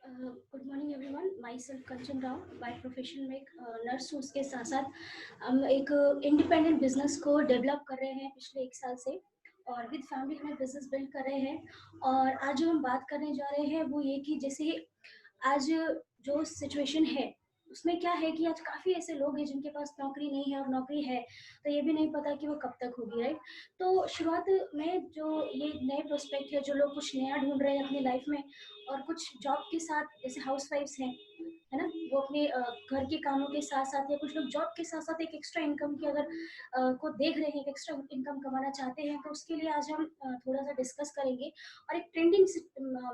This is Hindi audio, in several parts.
Good morning everyone. My self Kanchan Rao. By profession में एक नर्स हूँ, उसके साथ साथ हम एक इंडिपेंडेंट बिजनेस को डेवलप कर रहे हैं पिछले 1 साल से, और विद फैमिली हमें बिजनेस बिल्ड कर रहे हैं। और आज जो हम बात करने जा रहे हैं वो ये कि जैसे आज जो सिचुएशन है उसमें क्या है कि आज काफ़ी ऐसे लोग हैं जिनके पास नौकरी नहीं है, और नौकरी है तो ये भी नहीं पता कि वो कब तक होगी, राइट। तो शुरुआत में जो ये नए प्रोस्पेक्ट है, जो लोग कुछ नया ढूंढ रहे हैं अपनी लाइफ में, और कुछ जॉब के साथ जैसे हाउस वाइफ्स हैं, है ना, वो अपने घर के कामों के साथ साथ, या कुछ लोग जॉब के साथ साथ एक एक्स्ट्रा इनकम की अगर को देख रहे हैं, एक एक्स्ट्रा इनकम कमाना चाहते हैं, तो उसके लिए आज हम थोड़ा सा डिस्कस करेंगे और एक ट्रेंडिंग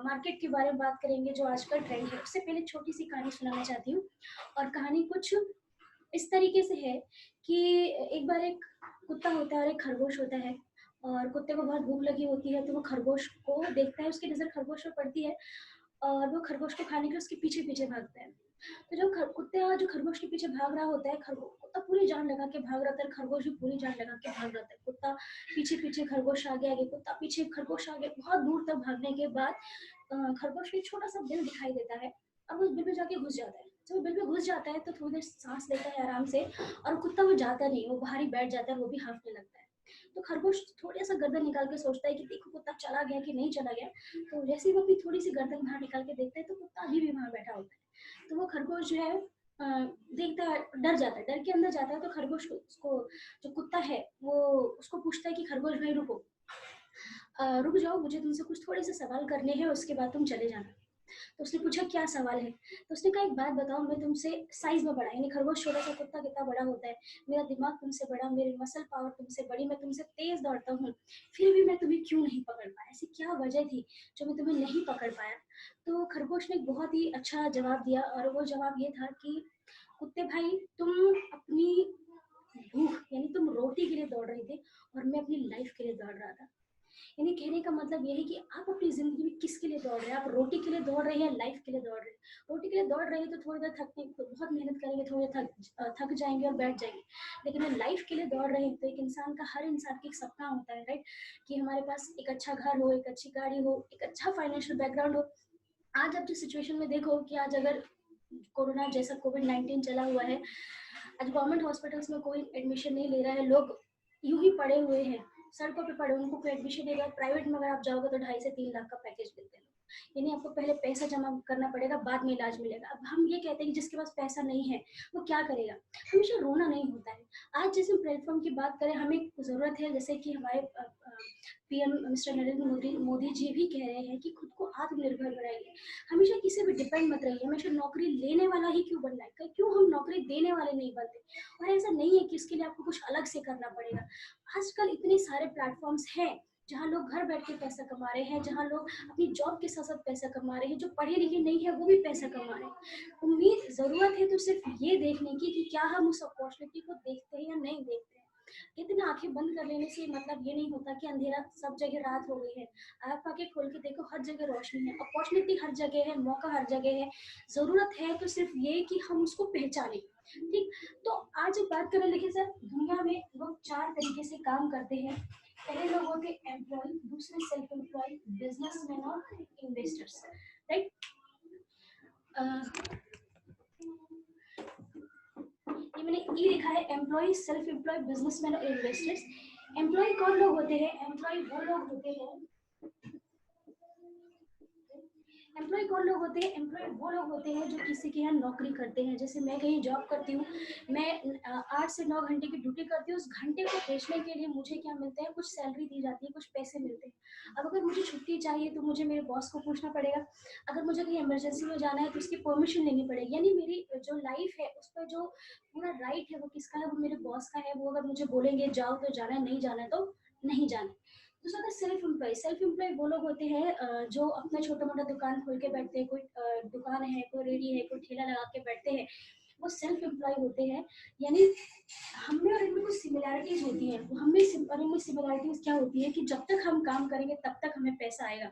मार्केट के बारे में बात करेंगे जो आजकल ट्रेंड है। उससे पहले छोटी सी कहानी सुनाना चाहती हूँ, और कहानी कुछ इस तरीके से है कि एक बार एक कुत्ता होता है और एक खरगोश होता है, और कुत्ते को बहुत भूख लगी होती है तो वो खरगोश को देखता है, उसकी नज़र खरगोश पर पड़ती है और वो खरगोश को खाने के लिए उसके पीछे पीछे भागता है। तो जो कुत्ता जो खरगोश के पीछे भाग रहा होता है, कुत्ता पूरी जान लगा के भाग रहा था, खरगोश भी पूरी जान लगा के भाग रहा था। कुत्ता पीछे पीछे, खरगोश आगे आगे, कुत्ता पीछे, खरगोश आगे। बहुत दूर तक भागने के बाद खरगोश को एक छोटा सा बिल दिखाई देता है, अब उस बिल में जाके घुस जाता है। जब वो बिल में घुस जाता है तो थोड़ी देर सांस लेता है आराम से, और कुत्ता वो जाता नहीं, वो बाहर ही बैठ जाता है, वो भी हांफने लगता है। तो खरगोश थोड़ा सा गर्दन निकाल के सोचता है कि देखो कुत्ता चला गया कि नहीं चला गया। तो जैसे ही वो अपनी थोड़ी सी गर्दन बाहर निकाल के देखता है तो कुत्ता अभी भी वहां बैठा होता है। तो वो खरगोश जो है देखता है, डर जाता है, डर के अंदर जाता है। तो खरगोश को उसको जो कुत्ता है वो उसको पूछता है कि खरगोश भाई रुको, रुक जाओ, मुझे तुमसे कुछ थोड़े से सवाल करने हैं, उसके बाद तुम चले जाना। तो उसने पूछा क्या सवाल है। तो उसने कहा एक बात बताओ, मैं तुमसे साइज में बड़ा, यानी खरगोश छोटा सा, कुत्ता कितना बड़ा होता है, मेरा दिमाग तुमसे बड़ा, मेरी मसल पावर तुमसे बड़ी, मैं तुमसे तेज दौड़ता हूँ, फिर भी मैं तुम्हें क्यों नहीं पकड़ पाया, ऐसी क्या वजह थी जो मैं तुम्हें नहीं पकड़ पाया। तो खरगोश ने एक बहुत ही अच्छा जवाब दिया, और वो जवाब ये था कि कुत्ते भाई, तुम अपनी भूख यानी तुम रोटी के लिए दौड़ रहे थे, और मैं अपनी लाइफ के लिए दौड़ रहा था। यानी कहने का मतलब ये है कि आप अपनी जिंदगी में किसके लिए दौड़ रहे हैं, आप रोटी के लिए दौड़ रहे हैं, लाइफ के लिए दौड़ रहे हैं। रोटी के लिए दौड़ रहे हैं तो थोड़ी देर थकने, तो बहुत मेहनत करेंगे, थोड़ी देर थक जाएंगे और बैठ जाएंगे। लेकिन लाइफ के लिए दौड़ रहे हैं तो एक इंसान का, हर इंसान का एक सपना होता है, राइट, कि हमारे पास एक अच्छा घर हो, एक अच्छी गाड़ी हो, एक अच्छा फाइनेंशियल बैकग्राउंड हो। आज आप जिस सिचुएशन में देखो कि आज अगर कोरोना जैसा कोविड-19 चला हुआ है, आज गवर्नमेंट हॉस्पिटल्स में कोई एडमिशन नहीं ले रहा है, लोग यूं ही पड़े हुए हैं, सड़कों पे पड़े, उनको कोई एडमिशन देगा। प्राइवेट में अगर आप जाओगे तो 2.5 से 3 लाख का पैकेज देते हैं, यानी आपको पहले पैसा जमा करना पड़ेगा, बाद में इलाज मिलेगा। अब हम ये कहते हैं कि जिसके पास पैसा नहीं है वो क्या करेगा। हमेशा रोना नहीं होता है। आज जैसे प्लेटफॉर्म की बात करें, हमें जरूरत है, जैसे कि हमारे पीएम मिस्टर नरेंद्र मोदी जी भी कह रहे हैं कि खुद को आत्मनिर्भर बनाइए, हमेशा किसी भी डिपेंड मत रहिए। हमेशा नौकरी लेने वाला ही क्यों बनना है, क्यों हम नौकरी देने वाले नहीं बनते। और ऐसा नहीं है कि इसके लिए आपको कुछ अलग से करना पड़ेगा। आजकल इतने सारे प्लेटफॉर्म्स हैं जहाँ लोग घर बैठ के पैसा कमा रहे हैं, जहाँ लोग अपनी जॉब के साथ साथ पैसा कमा रहे हैं, जो पढ़े लिखे नहीं है वो भी पैसा कमा रहे हैं। उम्मीद जरूरत है तो सिर्फ ये देखने की कि क्या हम उस अपॉर्चुनिटी को देखते हैं या नहीं देखते हैं। इतना आंखें बंद कर लेने से मतलब ये नहीं होता कि अंधेरा, सब जगह रात हो गई है। आप आके खोल के देखो, हर जगह रोशनी है, अपॉर्चुनिटी हर जगह है, मौका हर जगह है। जरूरत है तो सिर्फ ये कि हम उसको पहचाने। ठीक। तो आज बात करें, देखिए सर, दुनिया में लोग 4 तरीके से काम करते हैं। पहले लोग होते हैं एम्प्लॉय, दूसरे सेल्फ एम्प्लॉय, बिजनेसमैन और इन्वेस्टर्स, राइट। ये मैंने ई लिखा है, एम्प्लॉय, सेल्फ एम्प्लॉय, बिजनेसमैन और इन्वेस्टर्स। एम्प्लॉय कौन लोग होते हैं? एम्प्लॉय वो लोग होते हैं, एम्प्लॉय कौन लोग होते हैं? एम्प्लॉय वो लोग होते हैं जो किसी के यहाँ नौकरी करते हैं। जैसे मैं कहीं जॉब करती हूँ, मैं 8 से 9 घंटे की ड्यूटी करती हूँ, उस घंटे को बेचने के लिए मुझे क्या मिलता है, कुछ सैलरी दी जाती है, कुछ पैसे मिलते हैं। अब अगर मुझे छुट्टी चाहिए तो मुझे मेरे बॉस को पूछना पड़ेगा, अगर मुझे कहीं इमरजेंसी में जाना है तो उसकी परमिशन लेनी पड़ेगी। यानी मेरी जो लाइफ है उस पर जो पूरा राइट है वो किसका है? वो मेरे बॉस का है। वो अगर मुझे बोलेंगे जाओ तो जाना है, नहीं जाना है तो नहीं जाना है। दूसरा था सेल्फ एम्प्लॉय। सेल्फ एम्प्लॉय वो लोग होते हैं जो अपना छोटा मोटा दुकान खोल के बैठते हैं, कोई दुकान है, कोई रेडी है, कोई ठेला लगा के बैठते हैं, वो सेल्फ एम्प्लॉय होते हैं। यानी हम में और इनमें कुछ सिमिलैरिटीज होती है। हम में और इनमें सिमिलैरिटीज क्या होती है कि जब तक हम काम करेंगे तब तक हमें पैसा आएगा,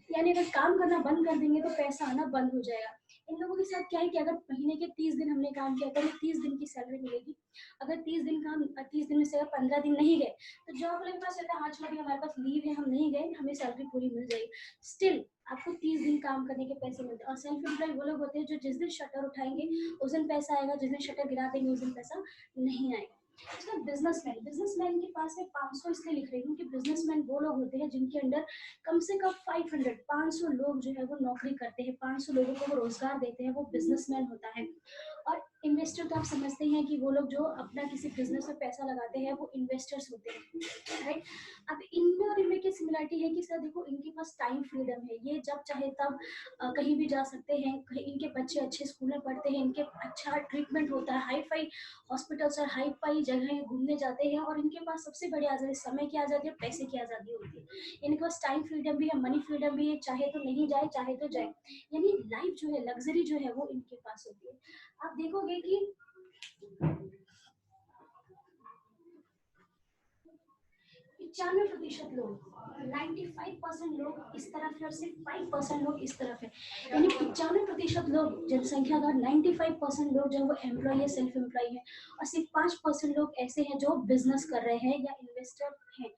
यानी अगर काम करना बंद कर देंगे तो पैसा आना बंद हो जाएगा। इन लोगों के साथ क्या है कि अगर महीने के 30 दिन हमने काम किया तो हमें 30 दिन की सैलरी मिलेगी। अगर 30 दिन में से अगर 15 दिन नहीं गए तो जॉब वाले के पास रहता है, हाँ चलो अभी हमारे पास लीव है, हम नहीं गए, हमें सैलरी पूरी मिल जाएगी। स्टिल आपको 21 दिन काम करने के पैसे मिलते हैं। और सेल्फ एम्प्लॉय वो लोग होते हैं जो जिस दिन शटर उठाएंगे उस दिन पैसा आएगा, जिस दिन शटर गिरा देंगे उस दिन पैसा नहीं आएगा। इसका बिजनेसमैन के पास में 500 इसलिए लिख रही हूँ कि बिजनेसमैन वो लोग होते हैं जिनके अंडर कम से कम 500 लोग जो है वो नौकरी करते हैं, 500 लोगों को वो रोजगार देते हैं, वो बिजनेसमैन होता है। और इन्वेस्टर तो आप समझते हैं कि वो लोग जो अपना किसी बिजनेस में पैसा लगाते हैं वो इन्वेस्टर्स होते हैं, राइट। अब इनमें और इनमें की सिमिलरिटी है कि सर देखो इनके पास टाइम फ्रीडम है, ये जब चाहे तब कहीं भी जा सकते हैं, इनके बच्चे अच्छे स्कूल में पढ़ते हैं, इनके अच्छा ट्रीटमेंट होता है, हाई फाई हॉस्पिटल्स और हाई फाई जगह घूमने जाते हैं, और इनके पास सबसे बड़ी आज़ादी समय की आज़ादी और पैसे की आज़ादी होती है। इनके पास टाइम फ्रीडम भी है, मनी फ्रीडम भी है, चाहे तो नहीं जाए चाहे तो जाए, यानी लाइफ जो है, लग्जरी जो है वो इनके पास होती है। आप देखोगे कि 95% लोग, 95% लोग इस तरफ है और सिर्फ 5% लोग इस तरफ है, यानी 95% लोग जनसंख्या का 95% लोग जो वो एम्प्लॉय है, सेल्फ एम्प्लॉय है, और सिर्फ 5% लोग ऐसे हैं जो बिजनेस कर रहे हैं या इन्वेस्टर हैं।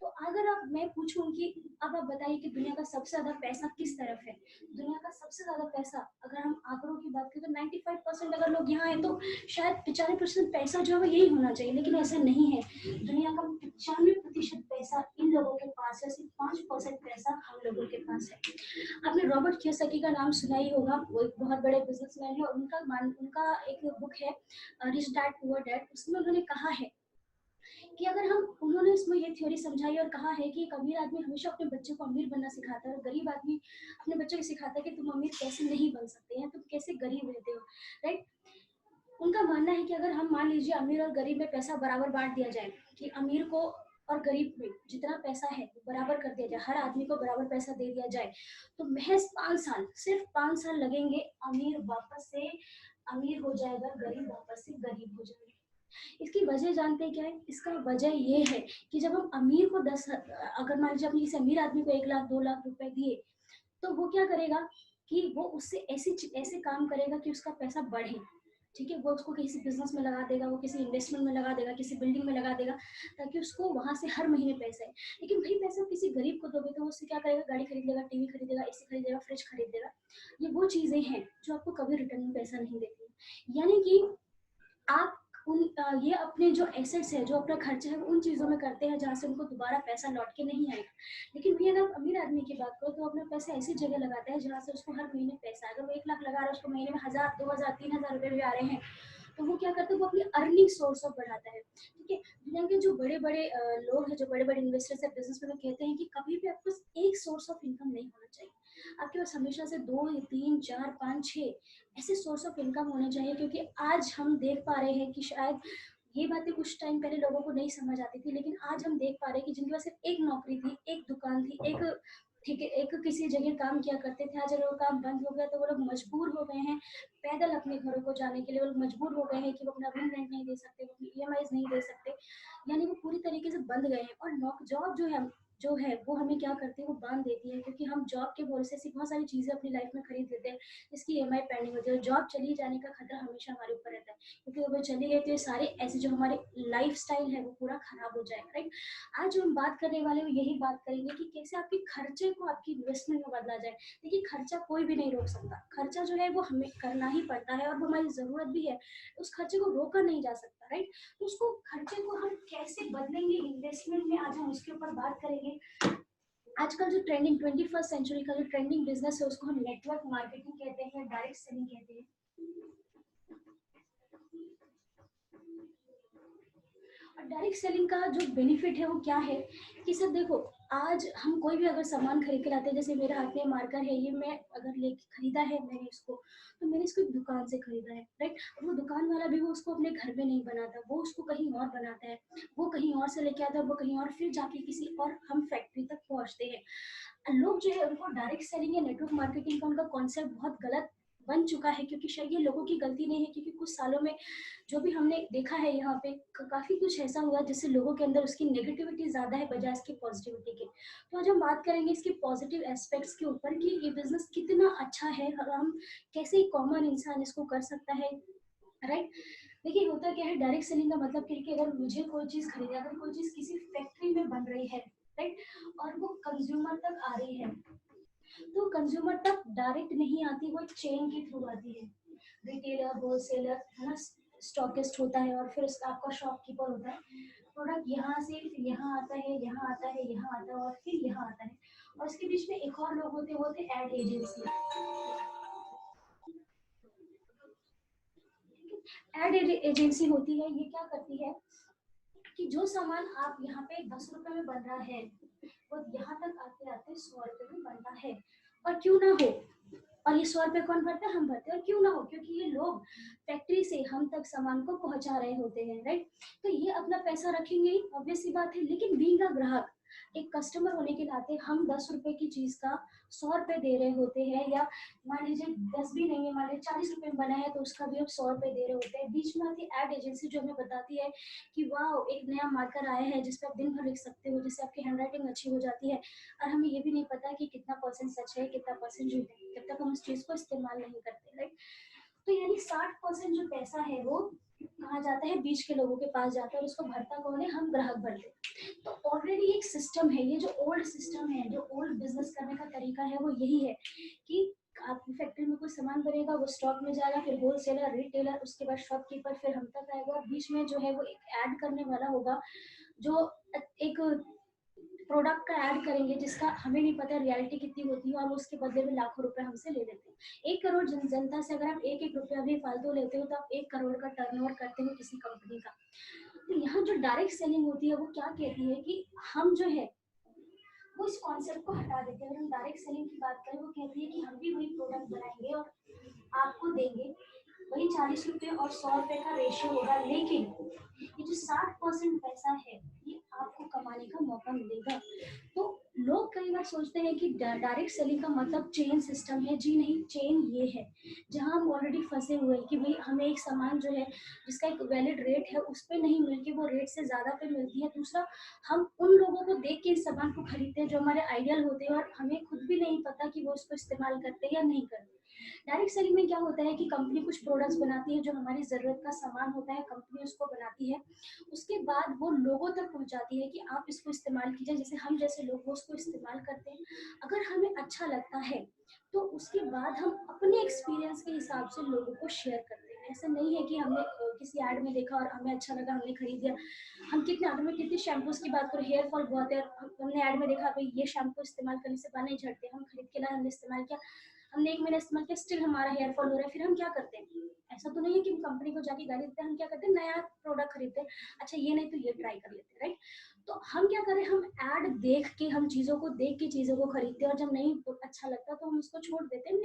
तो अगर आप मैं पूछूं कि अब आप बताइए कि दुनिया का सबसे ज्यादा पैसा किस तरफ है। दुनिया का सबसे ज्यादा पैसा, अगर हम आंकड़ों की बात करें तो 95% अगर लोग यहाँ हैं तो शायद 95% पैसा जो है यही होना चाहिए, लेकिन ऐसा नहीं है। दुनिया का 95% पैसा इन लोगों के पास है, सिर्फ 5% पैसा हम लोगों के पास है। आपने रॉबर्ट कियोसाकी का नाम सुना ही होगा, वो एक बहुत बड़े बिजनेसमैन है, और उनका एक बुक है रिच डैड पुअर डैड, उसमें उन्होंने कहा है कि अगर हम उन्होंने इसमें ये थ्योरी समझाई और कहा है कि एक अमीर आदमी हमेशा अपने बच्चे को अमीर बनना सिखाता है, और गरीब आदमी अपने बच्चे को सिखाता है कि तुम अमीर कैसे नहीं बन सकते हैं, तुम कैसे गरीब रहते हो, राइट। उनका मानना है कि अगर हम मान लीजिए अमीर और गरीब में पैसा बराबर बांट दिया जाए, कि अमीर को और गरीब में जितना पैसा है वो बराबर कर दिया जाए, हर आदमी को बराबर पैसा दे दिया जाए, तो महज 5 साल, सिर्फ 5 साल लगेंगे, अमीर वापस से अमीर हो जाएगा, गरीब वापस से गरीब हो जाएगा। इसकी वजह जानते हैं क्या है? इसका वजह ये है कि जब हम अमीर को अगर मान लीजिए अपने किसी अमीर आदमी को 1 लाख 2 लाख रुपए दिए, तो वो क्या करेगा कि वो उससे ऐसे काम करेगा कि उसका पैसा बढ़े, ठीक है। वो उसको किसी बिजनेस में लगा देगा, वो किसी इन्वेस्टमेंट में लगा देगा, किसी बिल्डिंग में लगा देगा, ताकि उसको वहां से हर महीने पैसा है। लेकिन वही पैसा किसी गरीब को दोगे तो उससे क्या करेगा, गाड़ी खरीद लेगा, टीवी खरीदेगा, एसी खरीदेगा, फ्रिज खरीदेगा। ये वो चीजें हैं जो आपको कभी रिटर्न में पैसा नहीं देती। यानी कि आप ये अपने जो एसेट्स है, जो अपना खर्चा है, उन चीजों में करते हैं जहाँ से उनको दोबारा पैसा लौट के नहीं आएगा। लेकिन भी अगर आप अमीर आदमी की बात करो तो अपना पैसा ऐसी जगह लगाता है जहाँ से उसको हर महीने पैसा, अगर वो 1 लाख लगा रहा है, उसको महीने में 1000 2000 3000 रुपए भी आ रहे हैं, तो वो क्या करता है, वो अपनी अर्निंग सोर्स ऑफ बढ़ाता है, ठीक है। दुनिया के जो बड़े बड़े लोग हैं, जो बड़े बड़े इन्वेस्टर्स है, बिजनेस में कहते हैं कि कभी भी आपके पास एक सोर्स ऑफ इनकम नहीं होना चाहिए, आपके पास हमेशा से 2 3 4 5 6 ऐसे सोर्स ऑफ इनकम होने चाहिए। क्योंकि आज हम देख पा रहे हैं कि शायद ये बातें कुछ टाइम पहले लोगों को नहीं समझ आती थी, लेकिन आज हम देख पा रहे हैं कि जिनके पास सिर्फ एक नौकरी थी, एक दुकान थी, एक ठीक है, एक किसी जगह काम किया करते थे, आज अगर वो काम बंद हो गया तो वो लोग मजबूर हो गए हैं पैदल अपने घरों को जाने के लिए, वो लोग मजबूर हो गए हैं कि वो अपना रूम रेंट नहीं दे सकते, वो अपनी ईएमआईज नहीं दे सकते, यानी वो पूरी तरीके से बंद गए हैं। और जॉब जो है वो हमें क्या करती है, वो बांध देती है, क्योंकि हम जॉब के भरोसे से बहुत सारी चीजें अपनी लाइफ में खरीद लेते हैं जिसकी ईएमआई पेंडिंग होती है। जॉब चली जाने का खतरा हमेशा हमारे ऊपर रहता है, क्योंकि अगर चली गई तो ये सारे ऐसे जो हमारे लाइफ स्टाइल है वो पूरा खराब हो जाएगा, राइट। आज जो हम बात करने वाले हैं यही बात करेंगे कि कैसे आपके खर्चे को आपकी इन्वेस्टमेंट में बदला जाए। देखिए, खर्चा कोई भी नहीं रोक सकता, खर्चा जो है वो हमें करना ही पड़ता है और वो हमारी जरूरत भी है, उस खर्चे को रोका नहीं जा सकता, राइट। तो उसको खर्चे को हम कैसे बदलेंगे इन्वेस्टमेंट में, आज हम उसके ऊपर बात करेंगे। आजकल जो ट्रेंडिंग 21st सेंचुरी का जो ट्रेंडिंग बिजनेस है उसको हम नेटवर्क मार्केटिंग कहते हैं, डायरेक्ट सेलिंग कहते हैं। और डायरेक्ट सेलिंग का जो बेनिफिट है वो क्या है कि सर देखो, आज हम कोई भी अगर सामान खरीद के लाते हैं, जैसे मेरे हाथ में मार्कर है, ये मैं अगर लेके खरीदा है मैंने इसको, तो मैंने इसको एक दुकान से खरीदा है, राइट। वो दुकान वाला भी वो उसको अपने घर में नहीं बनाता, वो उसको कहीं और बनाता है, वो कहीं और से लेके आता है, वो कहीं और, फिर जाके किसी और हम फैक्ट्री तक पहुंचते हैं। लोग जो है उनको डायरेक्ट सेलिंग या नेटवर्क मार्केटिंग का उनका कॉन्सेप्ट बहुत गलत बन चुका है, क्योंकि शायद ये लोगों की गलती नहीं है, क्योंकि कुछ सालों में जो भी हमने देखा है यहाँ पे काफी कुछ ऐसा हुआ जिससे लोगों के अंदर उसकी नेगेटिविटी ज्यादा है बजाय इसकी पॉजिटिविटी के। तो आज हम बात करेंगे इसके पॉजिटिव एस्पेक्ट्स के ऊपर कि ये बिजनेस कितना अच्छा है और हम कैसे एक कॉमन इंसान इसको कर सकता है, राइट। देखिए, होता क्या है, डायरेक्ट सेलिंग का मतलब कि अगर मुझे कोई चीज खरीदे, अगर कोई चीज किसी फैक्ट्री में बन रही है, राइट, और वो कंज्यूमर तक आ रही है, तो कंज्यूमर तक डायरेक्ट नहीं आती, वो एक चेन के थ्रू आती है। रिटेलर, होलसेलर, है ना, स्टॉकिस्ट होता है, और फिर उसका आपका शॉपकीपर होता है। प्रोडक्ट यहाँ से फिर यहाँ आता है, यहाँ आता है, यहाँ आता है, और फिर यहाँ आता है। और इसके बीच में एक और लोग होते हैं, वो होते हैं एड एजेंसी। एड एजेंसी होती है, ये क्या करती है कि जो सामान आप यहाँ पे 10 रुपए में बन रहा है, वो यहाँ तक आते आते 100 रुपए में बनता है। और क्यों ना हो, और ये 100 रुपए कौन भरता है? हम भरते हैं। और क्यों ना हो, क्योंकि ये लोग फैक्ट्री से हम तक सामान को पहुंचा रहे होते हैं, राइट। तो ये अपना पैसा रखेंगे ही, ऑब्वियस सी बात है। लेकिन बीइंग अ ग्राहक, एक कस्टमर होने के नाते, हम 10 रुपए की चीज का 100 रुपए दे रहे होते हैं, या मान लीजिए 10 भी नहीं है, मान लीजिए 40 रुपए में बना है, तो उसका भी हम 100 रुपए दे रहे होते हैं। बीच में आती एड एजेंसी, जो हमें बताती है कि वाह, एक नया मार्कर आया है जिसपे आप दिन भर लिख सकते हो, जिससे आपकी हैंडराइटिंग अच्छी हो जाती है। और हमें ये भी नहीं पता कि कितना परसेंट सच है, कितना परसेंट झूठ है, जब तक हम उस चीज को इस्तेमाल नहीं करते, राइट। तो यानी 60% जो पैसा है वो कहाँ जाता है? बीच के लोगों के पास जाता है, और उसको भरता कौन है? हम ग्राहक भरते हैं। तो ऑलरेडी एक सिस्टम है, ये जो ओल्ड सिस्टम है, जो ओल्ड बिजनेस करने का तरीका है, वो यही है कि आपकी फैक्ट्री में कोई सामान बनेगा, वो स्टॉक में जाएगा, फिर होलसेलर, रिटेलर, उसके बाद शॉपकीपर, फिर हम तक आएगा। बीच में जो है वो एक ऐड करने वाला होगा, जो एक प्रोडक्ट का ऐड करेंगे, जिसका हमें नहीं पता रियलिटी कितनी होती है, और उसके बदले में लाखों रुपए हमसे ले लेते हैं। 1 करोड़ जनता से अगर आप एक एक रुपया भी फालतू लेते हो, तो आप 1 करोड़ का टर्नओवर करते हो किसी कंपनी का। तो यहाँ जो डायरेक्ट सेलिंग होती है, वो क्या कहती है कि हम जो है वो इस कॉन्सेप्ट को हटा देते हैं। अगर हम डायरेक्ट सेलिंग की बात करें, वो कहती है कि हम भी वही प्रोडक्ट बनाएंगे और आपको देंगे, वही 40 रुपए और 100 रुपए का रेशियो होगा। लेकिन ये जो 60% पैसा है, ये आपको कमाने का मौका मिलेगा। तो लोग कई बार सोचते हैं कि डायरेक्ट सेलिंग का मतलब चेन सिस्टम है। जी नहीं, चेन ये है जहां हम ऑलरेडी फंसे हुए हैं कि भाई हमें एक सामान जो है, जिसका एक वैलिड रेट है, उस पर नहीं मिलती, वो रेट से ज्यादा पे मिलती है। दूसरा, हम उन लोगों को देख के इस सामान को खरीदते हैं जो हमारे आइडियल होते हैं, और हमें खुद भी नहीं पता कि वो उसको इस्तेमाल करते हैं या नहीं करते। डायरेक्ट सेलिंग में क्या होता है कि कंपनी कुछ प्रोडक्ट्स बनाती है जो हमारी जरूरत का सामान होता है, कंपनी उसको बनाती है, उसके बाद वो लोगों तक पहुंचाती है कि आप इसको इस्तेमाल कीजिए। जैसे हम जैसे लोग वो उसको इस्तेमाल करते हैं, अगर हमें अच्छा लगता है तो उसके बाद हम अपने एक्सपीरियंस के हिसाब से लोगों को शेयर करते हैं। ऐसा नहीं है कि हमने किसी ऐड में देखा और हमें अच्छा लगा, हमने खरीद लिया। हम कितने, अगर मैं कितने शैम्पूज की बात करूँ, हेयर फॉल बहुत है, हमने ऐड में देखा भाई ये शैम्पू इस्तेमाल करने से बाल नहीं झड़ते, हम खरीद के लाए, हमने इस्तेमाल किया, हमने 1 महीना इस्तेमाल किया, स्टिल हमारा हेयर फॉल हो रहा है। फिर हम क्या करते हैं? ऐसा तो नहीं है कि हम कंपनी को जाके गाली देते हैं, हम क्या करते हैं? नया प्रोडक्ट खरीदते हैं, अच्छा ये नहीं तो ये ट्राई कर लेते हैं, राइट। तो हम क्या करें, हम ऐड देख के, हम चीजों को देख के चीजों को खरीदते हैं, और जब नहीं अच्छा लगता तो हम उसको छोड़ देते हैं,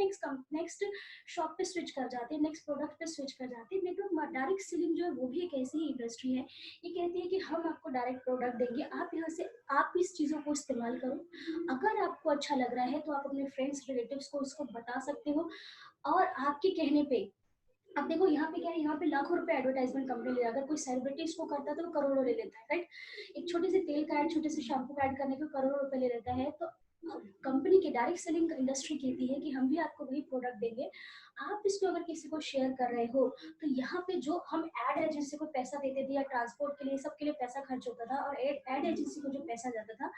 नेक्स्ट शॉप पे स्विच कर जाते हैं, नेक्स्ट प्रोडक्ट पे स्विच कर जाते हैं। नेटवर्क डायरेक्ट सेलिंग जो है वो भी एक ऐसी ही इंडस्ट्री है। ये कहती है कि हम आपको डायरेक्ट प्रोडक्ट देंगे, आप यहाँ से आप इस चीजों को इस्तेमाल करो, अगर आपको अच्छा लग रहा है तो आप अपने फ्रेंड्स, रिलेटिव्स को उसको बता सकते हो। और आपके कहने पे, अब देखो यहाँ पे क्या है, यहाँ पे लाखों रुपए एडवर्टाइजमेंट कंपनी ले, अगर कोई सेलिब्रिटी इसको करता है तो वो करोड़ों ले लेता है, राइट। एक छोटे से तेल का ऐड, छोटे से शैम्पू का ऐड करने को करोड़ों रुपए ले लेता है। तो कंपनी की डायरेक्ट सेलिंग इंडस्ट्री कहती है कि हम भी आपको वही प्रोडक्ट देंगे, आप इसको अगर किसी को शेयर कर रहे हो, तो यहाँ पे जो हम एड एजेंसी को पैसा देते थे, या ट्रांसपोर्ट के लिए, सबके लिए पैसा खर्च होता था, और एड एजेंसी को जो पैसा जाता था,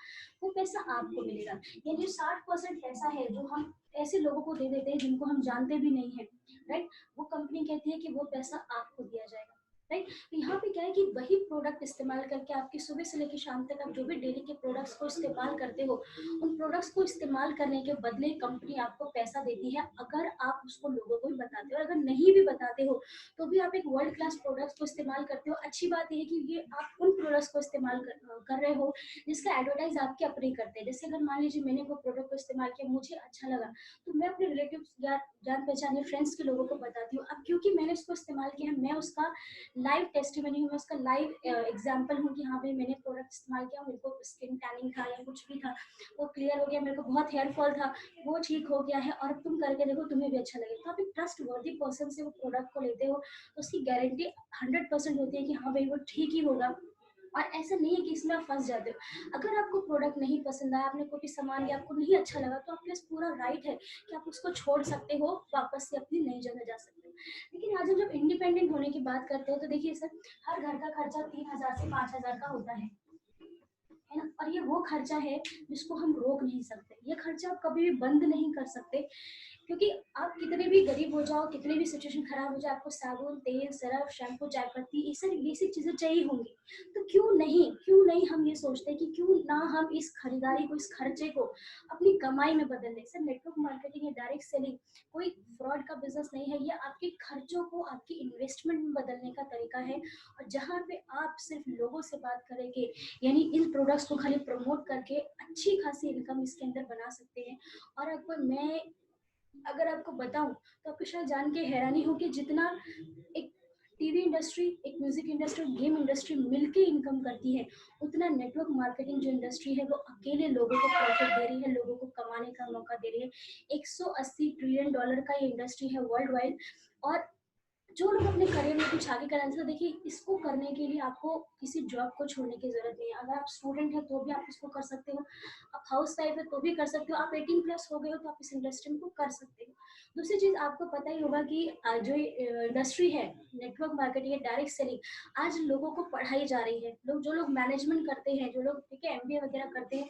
वो पैसा आपको मिलेगा। यानी 60% पैसा है जो हम ऐसे लोगों को दे देते हैं जिनको हम जानते भी नहीं है, राइट। वो कंपनी कहती है कि वो पैसा आपको दिया जाएगा, राइट। तो यहाँ पे क्या है कि वही प्रोडक्ट इस्तेमाल करके, आपकी सुबह से लेकर शाम तक आप जो भी डेली के प्रोडक्ट्स को इस्तेमाल करते हो, उन प्रोडक्ट्स को इस्तेमाल करने के बदले कंपनी आपको पैसा देती है, अगर आप उसको लोगों को भी बताते हो। और अगर नहीं भी बताते हो तो भी आप एक वर्ल्ड क्लास प्रोडक्ट्स को इस्तेमाल करते हो। अच्छी बात यह है कि ये आप उन प्रोडक्ट्स को इस्तेमाल कर रहे हो जिसका एडवर्टाइज आपके अपने करते हैं। जैसे अगर मान लीजिए मैंने वो प्रोडक्ट को इस्तेमाल किया, मुझे अच्छा लगा, तो मैं अपने रिलेटिव या जान पहचाने फ्रेंड्स के लोगों को बताती हूँ। अब क्योंकि मैंने उसको इस्तेमाल किया है, मैं उसका लाइव टेस्टिमनी हूँ, मैं उसका लाइव एग्जांपल हूँ कि हाँ भाई मैंने प्रोडक्ट इस्तेमाल किया, मेरे को स्किन टैनिंग था या कुछ भी था, वो क्लियर हो गया, मेरे को बहुत हेयर फॉल था, वो ठीक हो गया है, और तुम करके देखो, तुम्हें भी अच्छा लगेगा। तो आप एक ट्रस्ट वर्दी पर्सन से वो प्रोडक्ट को लेते हो, तो उसकी गारंटी 100% होती है कि हाँ भाई वो ठीक ही होगा। और ऐसा नहीं है कि इसमें आप फंस जाते हो। अगर आपको प्रोडक्ट नहीं पसंद आया, आपने कोई भी सामान या आपको नहीं अच्छा लगा, तो आपके पास पूरा राइट है कि आप उसको छोड़ सकते हो, वापस से अपनी नई जगह जा सकते हो। लेकिन आज हम जब इंडिपेंडेंट होने की बात करते हैं, तो देखिए सर, हर घर का खर्चा 3,000 से 5,000 का होता है। है ना। और ये वो खर्चा है जिसको हम रोक नहीं सकते, ये खर्चा आप कभी भी बंद नहीं कर सकते, क्योंकि आप कितने भी गरीब हो जाओ, कितनी भी सिचुएशन खराब हो जाए, आपको साबुन, तेल, सरफ, शैम्पू, चाय पत्ती, ये सारी बेसिक चीजें चाहिए होंगी। तो क्यों नहीं हम ये सोचते हैं कि क्यों ना हम इस खरीदारी को, इस खर्चे को अपनी कमाई में बदल दें। सर, नेटवर्क मार्केटिंग या डायरेक्ट सेलिंग कोई फ्रॉड का बिजनेस नहीं है, ये आपके खर्चों को आपकी इन्वेस्टमेंट में बदलने का तरीका है। और जहाँ पे आप सिर्फ लोगों से बात करेंगे, यानी इन प्रोडक्ट्स को खाली प्रमोट करके अच्छी खासी इनकम इसके अंदर बना सकते हैं। और आपको मैं अगर आपको बताऊं तो आपको शायद जान के हैरानी हो कि जितना एक टीवी इंडस्ट्री, एक म्यूजिक इंडस्ट्री, गेम इंडस्ट्री मिलके इनकम करती है, उतना नेटवर्क मार्केटिंग जो इंडस्ट्री है वो अकेले लोगों को प्रॉफिट दे रही है, लोगों को कमाने का मौका दे रही है। 180 ट्रिलियन डॉलर का ये इंडस्ट्री है वर्ल्ड वाइड। और जो लोग अपने करियर में कुछ आगे करना चाहते हैं, देखिए इसको करने के लिए आपको किसी जॉब को छोड़ने की जरूरत नहीं है। अगर आप स्टूडेंट है तो भी आप इसको कर सकते हो, आप हाउस वाइफ है तो भी कर सकते हो, आप 18 प्लस हो गए हो तो आप इस इंडस्ट्री को कर सकते हो। दूसरी चीज आपको पता ही होगा कि जो इंडस्ट्री है नेटवर्क मार्केटिंग या डायरेक्ट सेलिंग, आज लोगों को पढ़ाई जा रही है। लोग, जो लोग मैनेजमेंट करते हैं, जो लोग ठीक है एमबीए वगैरह करते हैं,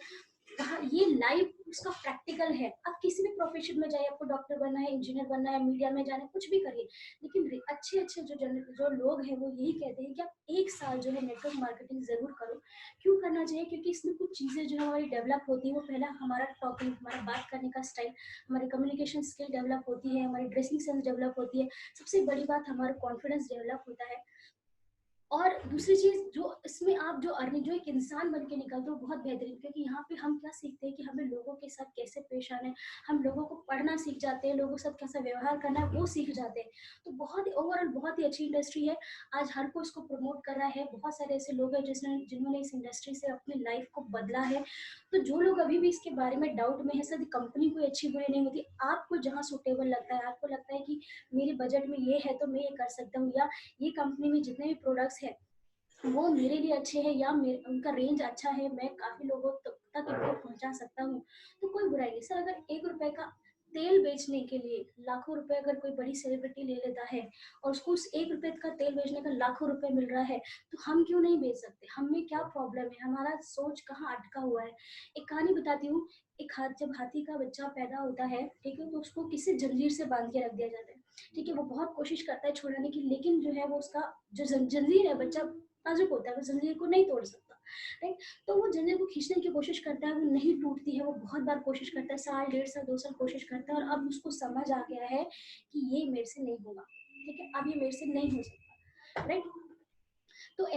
कहा ये लाइव उसका प्रैक्टिकल है। आप किसी भी प्रोफेशन में जाइए, आपको डॉक्टर बनना है, इंजीनियर बनना है, मीडिया में जाना है, कुछ भी करिए, लेकिन अच्छे अच्छे जो लोग हैं वो यही कहते हैं कि आप 1 साल जो है नेटवर्क मार्केटिंग जरूर करो। क्यों करना चाहिए? क्योंकि इसमें कुछ चीजें जो हमारी डेवलप होती है, वो पहला हमारा टॉकिंग, हमारा बात करने का स्टाइल, हमारी कम्युनिकेशन स्किल डेवलप होती है, हमारी ड्रेसिंग सेंस डेवलप होती है, सबसे बड़ी बात हमारा कॉन्फिडेंस डेवलप होता है। और दूसरी चीज जो इसमें आप जो अर्निंग, जो एक इंसान बन के निकलते हो, बहुत बेहतरीन, क्योंकि यहाँ पे हम क्या सीखते हैं कि हमें लोगों के साथ कैसे पेश आना है, हम लोगों को पढ़ना सीख जाते हैं, लोगों के साथ कैसा व्यवहार करना है वो सीख जाते हैं। तो बहुत ही ओवरऑल बहुत ही अच्छी इंडस्ट्री है। आज हर कोई इसको प्रमोट कर रहा है, बहुत सारे ऐसे लोग हैं जिन्होंने इस इंडस्ट्री से अपनी लाइफ को बदला है। तो जो लोग अभी भी इसके बारे में डाउट में है, सर कंपनी कोई अच्छी बुरी नहीं होती, आपको जहाँ सुटेबल लगता है, आपको लगता है कि मेरे बजट में ये है तो मैं ये कर सकता हूँ, या ये कंपनी में जितने भी प्रोडक्ट्स है वो मेरे लिए अच्छे हैं, या उनका रेंज अच्छा है, मैं काफी लोगों तक इनको पहुंचा सकता हूँ, तो कोई बुराई नहीं। सर, अगर 1 रुपए का तेल बेचने के लिए लाखों रुपए अगर कोई बड़ी सेलिब्रिटी ले लेता है, और उसको उस 1 रुपए का तेल बेचने का लाखों रुपए मिल रहा है, तो हम क्यों नहीं बेच सकते? हमें क्या प्रॉब्लम है? हमारा सोच कहाँ अटका हुआ है? एक कहानी बताती हूँ। एक जब हाथी का बच्चा पैदा होता है, ठीक है, तो उसको किसी जंजीर से बांध के रख दिया जाता है। ठीक है, वो बहुत कोशिश करता है छुड़ाने की, लेकिन जो है वो उसका जो जंजीर है, बच्चा नाजुक होता है, वो जंजीर को नहीं तोड़ सकता। राइट। तो वो जंजीर को खींचने की कोशिश करता है, वो नहीं टूटती है, वो बहुत बार कोशिश करता है, साल, 1.5 साल, 2 साल कोशिश करता है, और अब उसको समझ आ गया है कि ये मेरे से नहीं होगा। ठीक है, अब ये मेरे से नहीं हो सकता। राइट। तो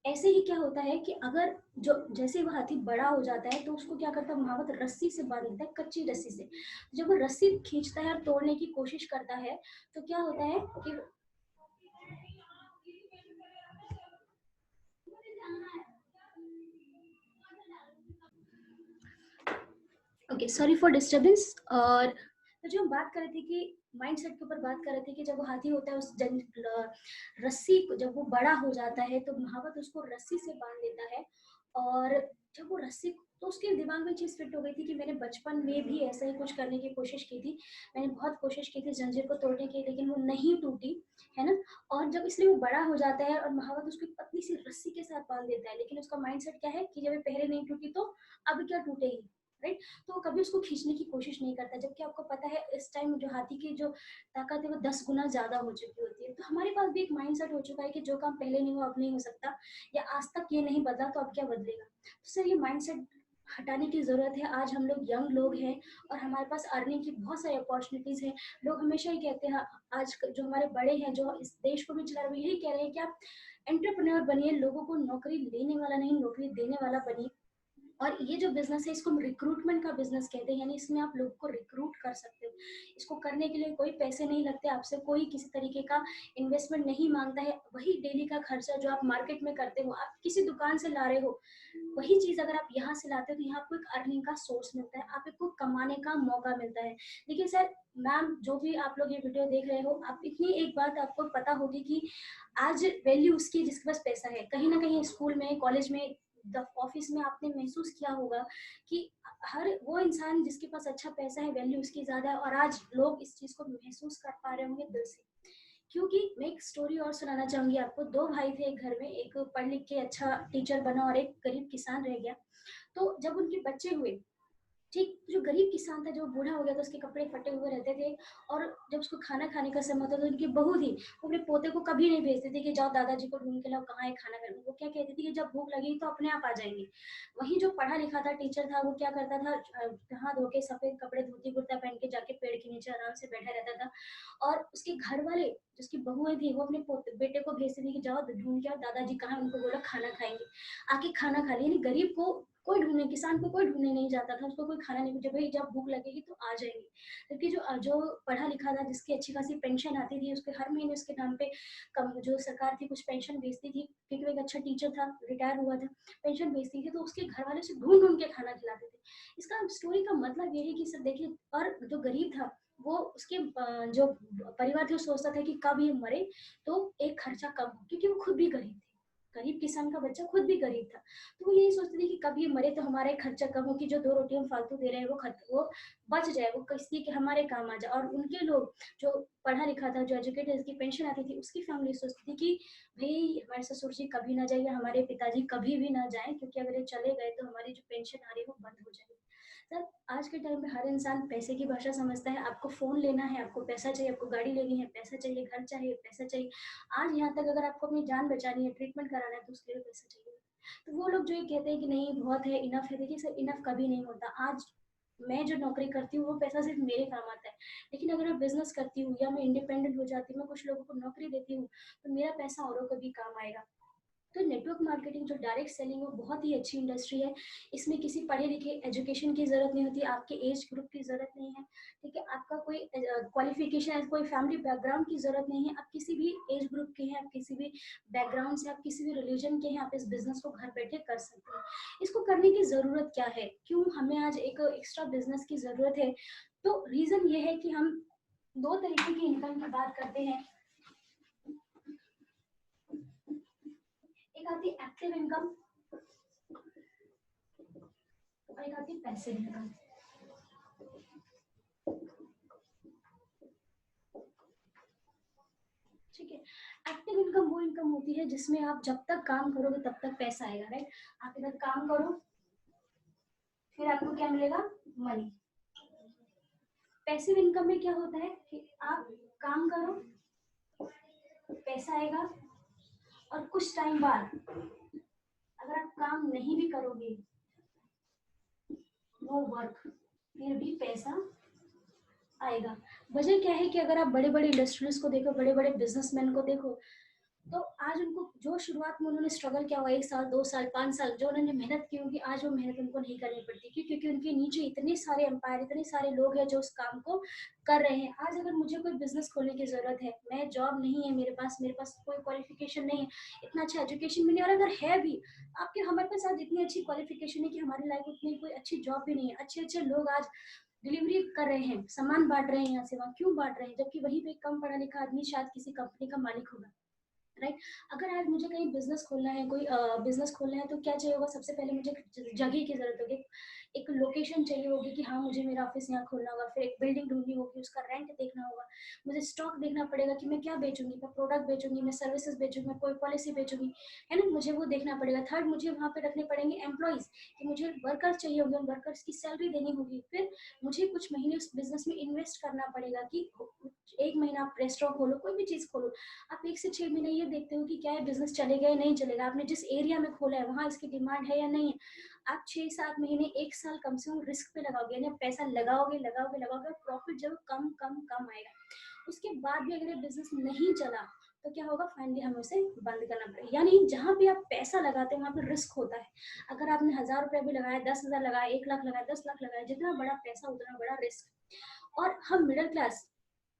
ऐसे ही क्या होता है कि अगर जो जैसे वो हाथी बड़ा हो जाता है, तो उसको क्या करता है, महावत रस्सी से बांध देता है, कच्ची रस्सी से। जब वो रस्सी खींचता है और तोड़ने की कोशिश करता है, तो क्या होता है कि ओके, सॉरी फॉर डिस्टरबेंस। और तो जो हम बात कर रहे थे कि माइंडसेट के ऊपर बात कर रहे थे कि जब वो हाथी होता है, उस रस्सी को जब वो बड़ा हो जाता है, तो महावत उसको रस्सी से बांध देता है। और जब वो रस्सी, तो उसके दिमाग में चीज फिट हो गई थी कि मैंने बचपन में भी ऐसा ही कुछ करने की कोशिश की थी, मैंने बहुत कोशिश की थी जंजीर को तोड़ने की, लेकिन वो नहीं टूटी, है ना। और जब इसलिए वो बड़ा हो जाता है, और महावत उसको एक पतली सी रस्सी के साथ बांध देता है, लेकिन उसका माइंडसेट क्या है कि जब ये पहले नहीं टूटी तो अब क्या टूटेगी। राइट। तो वो कभी उसको खींचने की कोशिश नहीं करता, जबकि आपको पता है इस टाइम जो हाथी की जो ताकत है वो 10 गुना ज्यादा हो चुकी होती है। तो हमारे पास भी एक माइंडसेट हो चुका है कि जो काम पहले नहीं हुआ अब नहीं हो सकता, या आज तक ये नहीं बदला तो अब क्या बदलेगा। तो सर, ये माइंडसेट हटाने की जरूरत है। आज हम लोग यंग लोग हैं, और हमारे पास अर्निंग की बहुत सारी अपॉर्चुनिटीज हैं। लोग हमेशा ही कहते हैं, आज जो हमारे बड़े हैं जो इस देश को भी चला रहे हैं, यही कह रहे हैं कि आप एंटरप्रेन्योर बनिए, लोगों को नौकरी लेने वाला नहीं नौकरी देने वाला बनिए। और ये जो बिजनेस है, इसको हम रिक्रूटमेंट का बिजनेस कहते हैं, यानी इसमें आप लोगों को रिक्रूट कर सकते हो। इसको करने के लिए कोई पैसे नहीं लगते, आपसे कोई किसी तरीके का इन्वेस्टमेंट नहीं मांगता है। वही डेली का खर्चा जो आप मार्केट में करते हो, आप किसी दुकान से ला रहे हो, वही चीज अगर आप यहाँ से लाते हो, तो यहाँ आपको एक अर्निंग का सोर्स मिलता है, आपको कमाने का मौका मिलता है। देखिए सर, मैम, जो भी आप लोग ये वीडियो देख रहे हो, आप इतनी एक बात आपको पता होगी कि आज वैल्यू उसकी जिसके पास पैसा है। कहीं ना कहीं स्कूल में, कॉलेज में, ऑफिस में आपने महसूस किया होगा कि हर वो इंसान जिसके पास अच्छा पैसा है, वैल्यू उसकी ज्यादा है। और आज लोग इस चीज को महसूस कर पा रहे होंगे दिल से, क्योंकि मैं एक स्टोरी और सुनाना चाहूंगी आपको। दो भाई थे एक घर में, एक पढ़ लिख के अच्छा टीचर बना और एक गरीब किसान रह गया। तो जब उनके बच्चे हुए, ठीक, जो गरीब किसान था जो बूढ़ा हो गया था, उसके कपड़े फटे हुए रहते थे, और जब उसको खाना खाने का समय होता था तो उनकी बहू थी, वो अपने पोते को कभी नहीं भेजती थी कि जाओ दादाजी को ढूंढ के लाओ कहाँ है खाना खाने। वो क्या कहती थी कि जब भूख लगेगी तो अपने आप आ जाएंगे। वहीं जो पढ़ा लिखा था टीचर था, वो क्या करता था, नहा धो के सफेद कपड़े धोती कुर्ता पहन के जाके पेड़ के नीचे आराम से बैठा रहता था। और उसके घर वाले, जिसकी बहुएं थी, वो अपने बेटे को भेजती थी कि जाओ ढूंढ के आओ दादाजी कहाँ है, उनको बोलो खाना खाएंगे। आके खाना खा लिया। यानी गरीब को कोई ढूंढने, किसान को कोई ढूंढने नहीं जाता था, उसको कोई खाना नहीं, जब भाई जब भूख लगेगी तो आ जाएंगे। जबकि जो जो पढ़ा लिखा था, जिसकी अच्छी खासी पेंशन आती थी, उसके हर महीने उसके नाम पे कम, जो सरकार थी कुछ पेंशन भेजती थी, क्योंकि वो एक अच्छा टीचर था, रिटायर हुआ था, पेंशन भेजती थी, तो उसके घर वाले से ढूंढ ढूंढ के खाना खिलाते थे। इसका स्टोरी का मतलब ये है कि सर देखिए, और जो गरीब था वो उसके जो परिवार थे वो सोचता था कि कब ये मरे तो एक खर्चा कम हो, क्योंकि वो खुद भी गरीब थे। गरीब किसान का बच्चा खुद भी गरीब था, तो वो यही सोचते थे कि कब ये मरे तो हमारा एक खर्चा कम हो, कि जो दो रोटी हम फालतू दे रहे हैं वो बच जाए, वो किसी के हमारे काम आ जाए। और उनके लोग जो पढ़ा लिखा था, जो एजुकेटेड, जिसकी पेंशन आती थी, उसकी फैमिली सोचती थी कि भाई हमारे ससुर जी कभी ना जाइए, हमारे पिताजी कभी भी ना जाए, क्योंकि अगर ये चले गए तो हमारी जो पेंशन आ रही है वो बंद हो जाएगी। सर आज के टाइम में हर इंसान पैसे की भाषा समझता है। आपको फोन लेना है, आपको पैसा चाहिए, आपको गाड़ी लेनी है पैसा चाहिए, घर चाहिए पैसा चाहिए, आज यहाँ तक अगर आपको अपनी जान बचानी है, ट्रीटमेंट कराना है, तो उसके लिए पैसा चाहिए। तो वो लोग जो ये कहते हैं कि नहीं बहुत है, इनफ है, देखिए सर इनफ कभी नहीं होता। आज मैं जो नौकरी करती हूँ वो पैसा सिर्फ मेरे काम आता है, लेकिन अगर मैं बिजनेस करती हूँ या मैं इंडिपेंडेंट हो जाती हूँ, मैं कुछ लोगों को नौकरी देती हूँ, तो मेरा पैसा औरों को भी काम आएगा। तो नेटवर्क मार्केटिंग जो डायरेक्ट सेलिंग है वो बहुत ही अच्छी इंडस्ट्री है। इसमें किसी पढ़े लिखे एजुकेशन की जरूरत नहीं होती, आपके एज ग्रुप की जरूरत नहीं है, ठीक है, आपका कोई क्वालिफिकेशन है, कोई फैमिली बैकग्राउंड की जरूरत नहीं है, आप किसी भी एज ग्रुप के हैं, आप किसी भी बैकग्राउंड से, आप किसी भी रिलीजन के हैं, आप इस बिजनेस को घर बैठे कर सकते हैं। इसको करने की जरूरत क्या है, क्यों हमें आज एक एक्स्ट्रा बिजनेस की जरूरत है? तो रीजन ये है कि हम दो तरीके की इनकम की बात करते हैं। एक आती है एक्टिव इनकम और एक आती है पैसिव इनकम। ठीक है, एक्टिव इनकम वो इनकम होती है जिसमें आप जब तक काम करोगे तब तक पैसा आएगा, राइट? आप इधर काम करो, फिर आपको क्या मिलेगा? मनी। पैसिव इनकम में क्या होता है कि आप काम करो, पैसा आएगा, और कुछ टाइम बाद अगर आप काम नहीं भी करोगे, नो वर्क, फिर भी पैसा आएगा। वजह क्या है कि अगर आप बड़े बड़े इंडस्ट्रीज को देखो, बड़े बड़े बिजनेसमैन को देखो, तो आज उनको जो शुरुआत में उन्होंने स्ट्रगल किया हुआ, 1 साल 2 साल 5 साल जो उन्होंने मेहनत की होगी, आज वो मेहनत उनको नहीं करनी पड़ती, क्योंकि उनके नीचे इतने सारे एम्पायर, इतने सारे लोग हैं जो उस काम को कर रहे हैं। आज अगर मुझे कोई बिजनेस खोलने की जरूरत है, मैं जॉब नहीं है मेरे पास कोई क्वालिफिकेशन नहीं है, इतना अच्छा एजुकेशन भी नहीं, और अगर है भी, आपके हमारे पास आज इतनी अच्छी क्वालिफिकेशन है कि हमारे लाइफ उतनी कोई अच्छी जॉब भी नहीं है, अच्छे अच्छे लोग आज डिलीवरी कर रहे हैं, सामान बांट रहे हैं, यहाँ से वहाँ क्यों बांट रहे हैं, जबकि वहीं पे कम पढ़ा लिखा आदमी शायद किसी कंपनी का मालिक होगा, राइट? अगर आज मुझे कहीं बिजनेस खोलना है, कोई बिजनेस खोलना है, तो क्या चाहिए होगा? सबसे पहले मुझे जगह की जरूरत होगी, एक लोकेशन चाहिए होगी कि हाँ मुझे मेरा ऑफिस यहाँ खोलना होगा, फिर एक बिल्डिंग ढूंढनी होगी, उसका रेंट देखना होगा, मुझे स्टॉक देखना पड़ेगा कि मैं क्या बेचूंगी, मैं प्रोडक्ट बेचूंगी, मैं सर्विसेज बेचूंगी, मैं कोई पॉलिसी बेचूंगी, है ना, मुझे वो देखना पड़ेगा। थर्ड, मुझे वहाँ पे रखने पड़ेंगे एम्प्लॉइज, कि मुझे वर्कर्स चाहिए होंगे, उन वर्कर्स की सैलरी देनी होगी, फिर मुझे कुछ महीने उस बिजनेस में इन्वेस्ट करना पड़ेगा, कि 1 महीना आप रेस्टोरेंट खोलो, कोई भी चीज खोलो, आप 1 से 6 महीने ये देखते हो कि क्या है बिजनेस चलेगा या नहीं चलेगा, आपने जिस एरिया में खोला है वहां इसकी डिमांड है या नहीं है। आप 6-7 महीने 1 साल कम से कम रिस्क पे लगाओगे, यानी पैसा लगाओगे लगाओगे लगाओगे, और प्रॉफिट जब कम कम कम आएगा। उसके बाद भी अगर ये बिजनेस नहीं चला तो क्या होगा? फाइनली हमें उसे बंद करना पड़ेगा। यानी जहाँ भी आप पैसा लगाते हैं वहाँ पे रिस्क होता है। अगर आपने 1000 रुपया भी लगाया, 10,000 लगाया, 1 लाख लगाया, 10 लाख लगाया, जितना बड़ा पैसा उतना बड़ा रिस्क। और हम मिडिल क्लास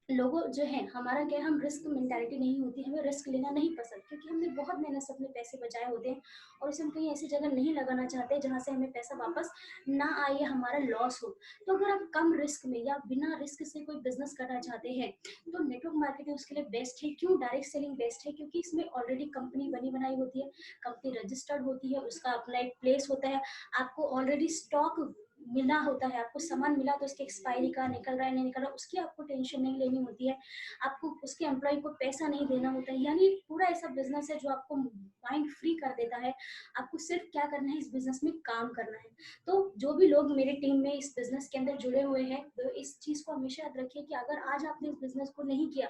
लोगों जो है, हमारा क्या है, हम रिस्क मेंटालिटी नहीं होती, हमें रिस्क लेना नहीं पसंद, क्योंकि हमने बहुत मेहनत से अपने पैसे बचाए होते हैं, और उसे हम कहीं ऐसी जगह नहीं लगाना चाहते जहां से हमें पैसा वापस ना आए या हमारा लॉस हो। तो अगर आप कम रिस्क में या बिना रिस्क से कोई बिजनेस करना चाहते हैं, तो नेटवर्क मार्केटिंग उसके लिए बेस्ट है। क्यों डायरेक्ट सेलिंग बेस्ट है? क्योंकि इसमें ऑलरेडी कंपनी बनी बनाई होती है, कंपनी रजिस्टर्ड होती है, उसका अपना एक प्लेस होता है, आपको ऑलरेडी स्टॉक मिला होता है, आपको सामान मिला तो उसकी एक्सपायरी का निकल रहा है नहीं निकल रहा, उसकी आपको टेंशन नहीं लेनी होती है, आपको उसके एम्प्लॉय को पैसा नहीं देना होता है। यानी पूरा ऐसा बिजनेस है जो आपको माइंड फ्री कर देता है। आपको सिर्फ क्या करना है, इस बिजनेस में काम करना है। तो जो भी लोग मेरे टीम में इस बिजनेस के अंदर जुड़े हुए हैं, तो इस चीज को हमेशा याद रखिए कि अगर आज आपने इस बिजनेस को नहीं किया,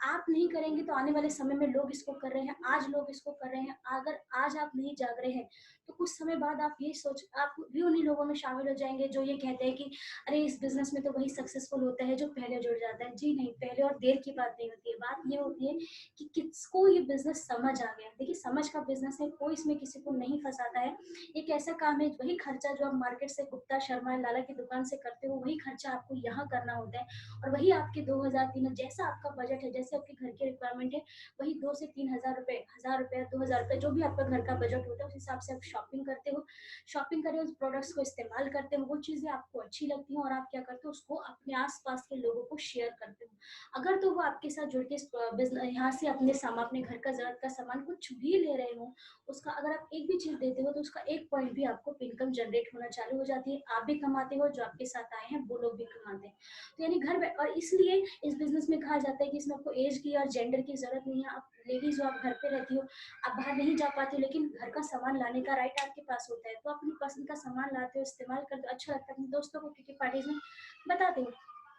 आप नहीं करेंगे तो आने वाले समय में लोग इसको कर रहे हैं, आज लोग इसको कर रहे हैं। अगर आज आप नहीं जाग रहे हैं तो कुछ समय बाद आप ये सोच, आप भी उन्हीं लोगों में शामिल हो जाएंगे जो ये कहते हैं कि अरे इस बिजनेस में तो वही सक्सेसफुल होता है जो पहले जुड़ जाता है। जी नहीं, पहले और देर की बात नहीं होती है। बात ये होती है कि किसको ये बिजनेस समझ आ गया। देखिए, समझ का बिजनेस है, कोई इसमें किसी को नहीं फंसाता है। एक ऐसा काम है, वही खर्चा जो आप मार्केट से गुप्ता शर्मा लाला की दुकान से करते हो, वही खर्चा आपको यहाँ करना होता है। और वही आपके 2000 3000, जैसा आपका बजट है, जैसे आपके घर की रिक्वायरमेंट है, वही 2 से 3 हजार रुपए, 1000 रुपए, 2000 रुपए, जो भी आपका घर का बजट होता है उस हिसाब से आप शॉपिंग करते हो। शॉपिंग करें, उस प्रोडक्ट्स को इस्तेमाल करते हो, वो चीजें आपको अच्छी लगती हैं और आप क्या करते हो, उसको अपने आसपास के लोगों को शेयर करते हो। अगर तो वो आपके साथ जुड़ के बिजनेस यहाँ से अपने सामान, अपने घर का जरूरत का सामान कुछ भी ले रहे हो, उसका अगर आप एक भी चीज देते हो तो उसका एक पॉइंट भी आपको इनकम जनरेट होना चालू हो जाती है। आप भी कमाते हो, जो आपके साथ आए हैं वो लोग भी कमाते हैं। तो यानी और इसलिए इस बिजनेस में कहा जाता है कि इसमें आपको एज की और जेंडर की जरूरत नहीं है। आप लेडीज हो, आप घर पे रहती हो, आप बाहर नहीं जा पाते हो, लेकिन घर का सामान लाने का राइट आपके पास होता है, तो आप अपनी पसंद का सामान लाते हो, इस्तेमाल करते हो, अच्छा लगता है, अपने दोस्तों को किटी पार्टीज में बताते हो।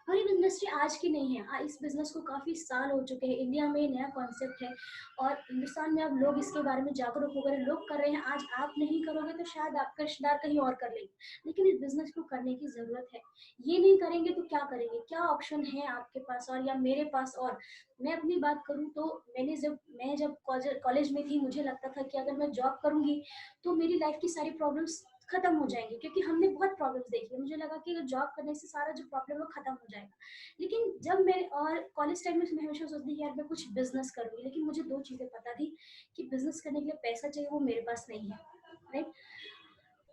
और ये इंडस्ट्री आज की नहीं है, इस बिजनेस को काफी साल हो चुके हैं। इंडिया में नया कॉन्सेप्ट है और हिंदुस्तान में अब लोग इसके बारे में जागरूक हो गए, लोग कर रहे हैं। आज आप नहीं करोगे तो शायद आपका रिश्तेदार कहीं और कर लेंगे, लेकिन इस बिजनेस को करने की जरूरत है। ये नहीं करेंगे तो क्या करेंगे, क्या ऑप्शन है आपके पास और या मेरे पास। और मैं अपनी बात करूं तो मैं जब कॉलेज में थी, मुझे लगता था कि अगर मैं जॉब करूंगी तो मेरी लाइफ की सारी प्रॉब्लम्स खत्म हो जाएंगी, क्योंकि हमने बहुत प्रॉब्लम्स देखी। मुझे लगा कि अगर जॉब करने से सारा जो प्रॉब्लम है वो खत्म हो जाएगा। लेकिन जब मैं और कॉलेज टाइम में मैं हमेशा सोचती थी यार मैं कुछ बिजनेस करूंगी, लेकिन मुझे दो चीजें पता थी कि बिजनेस करने के लिए पैसा चाहिए, वो मेरे पास नहीं है, राइट।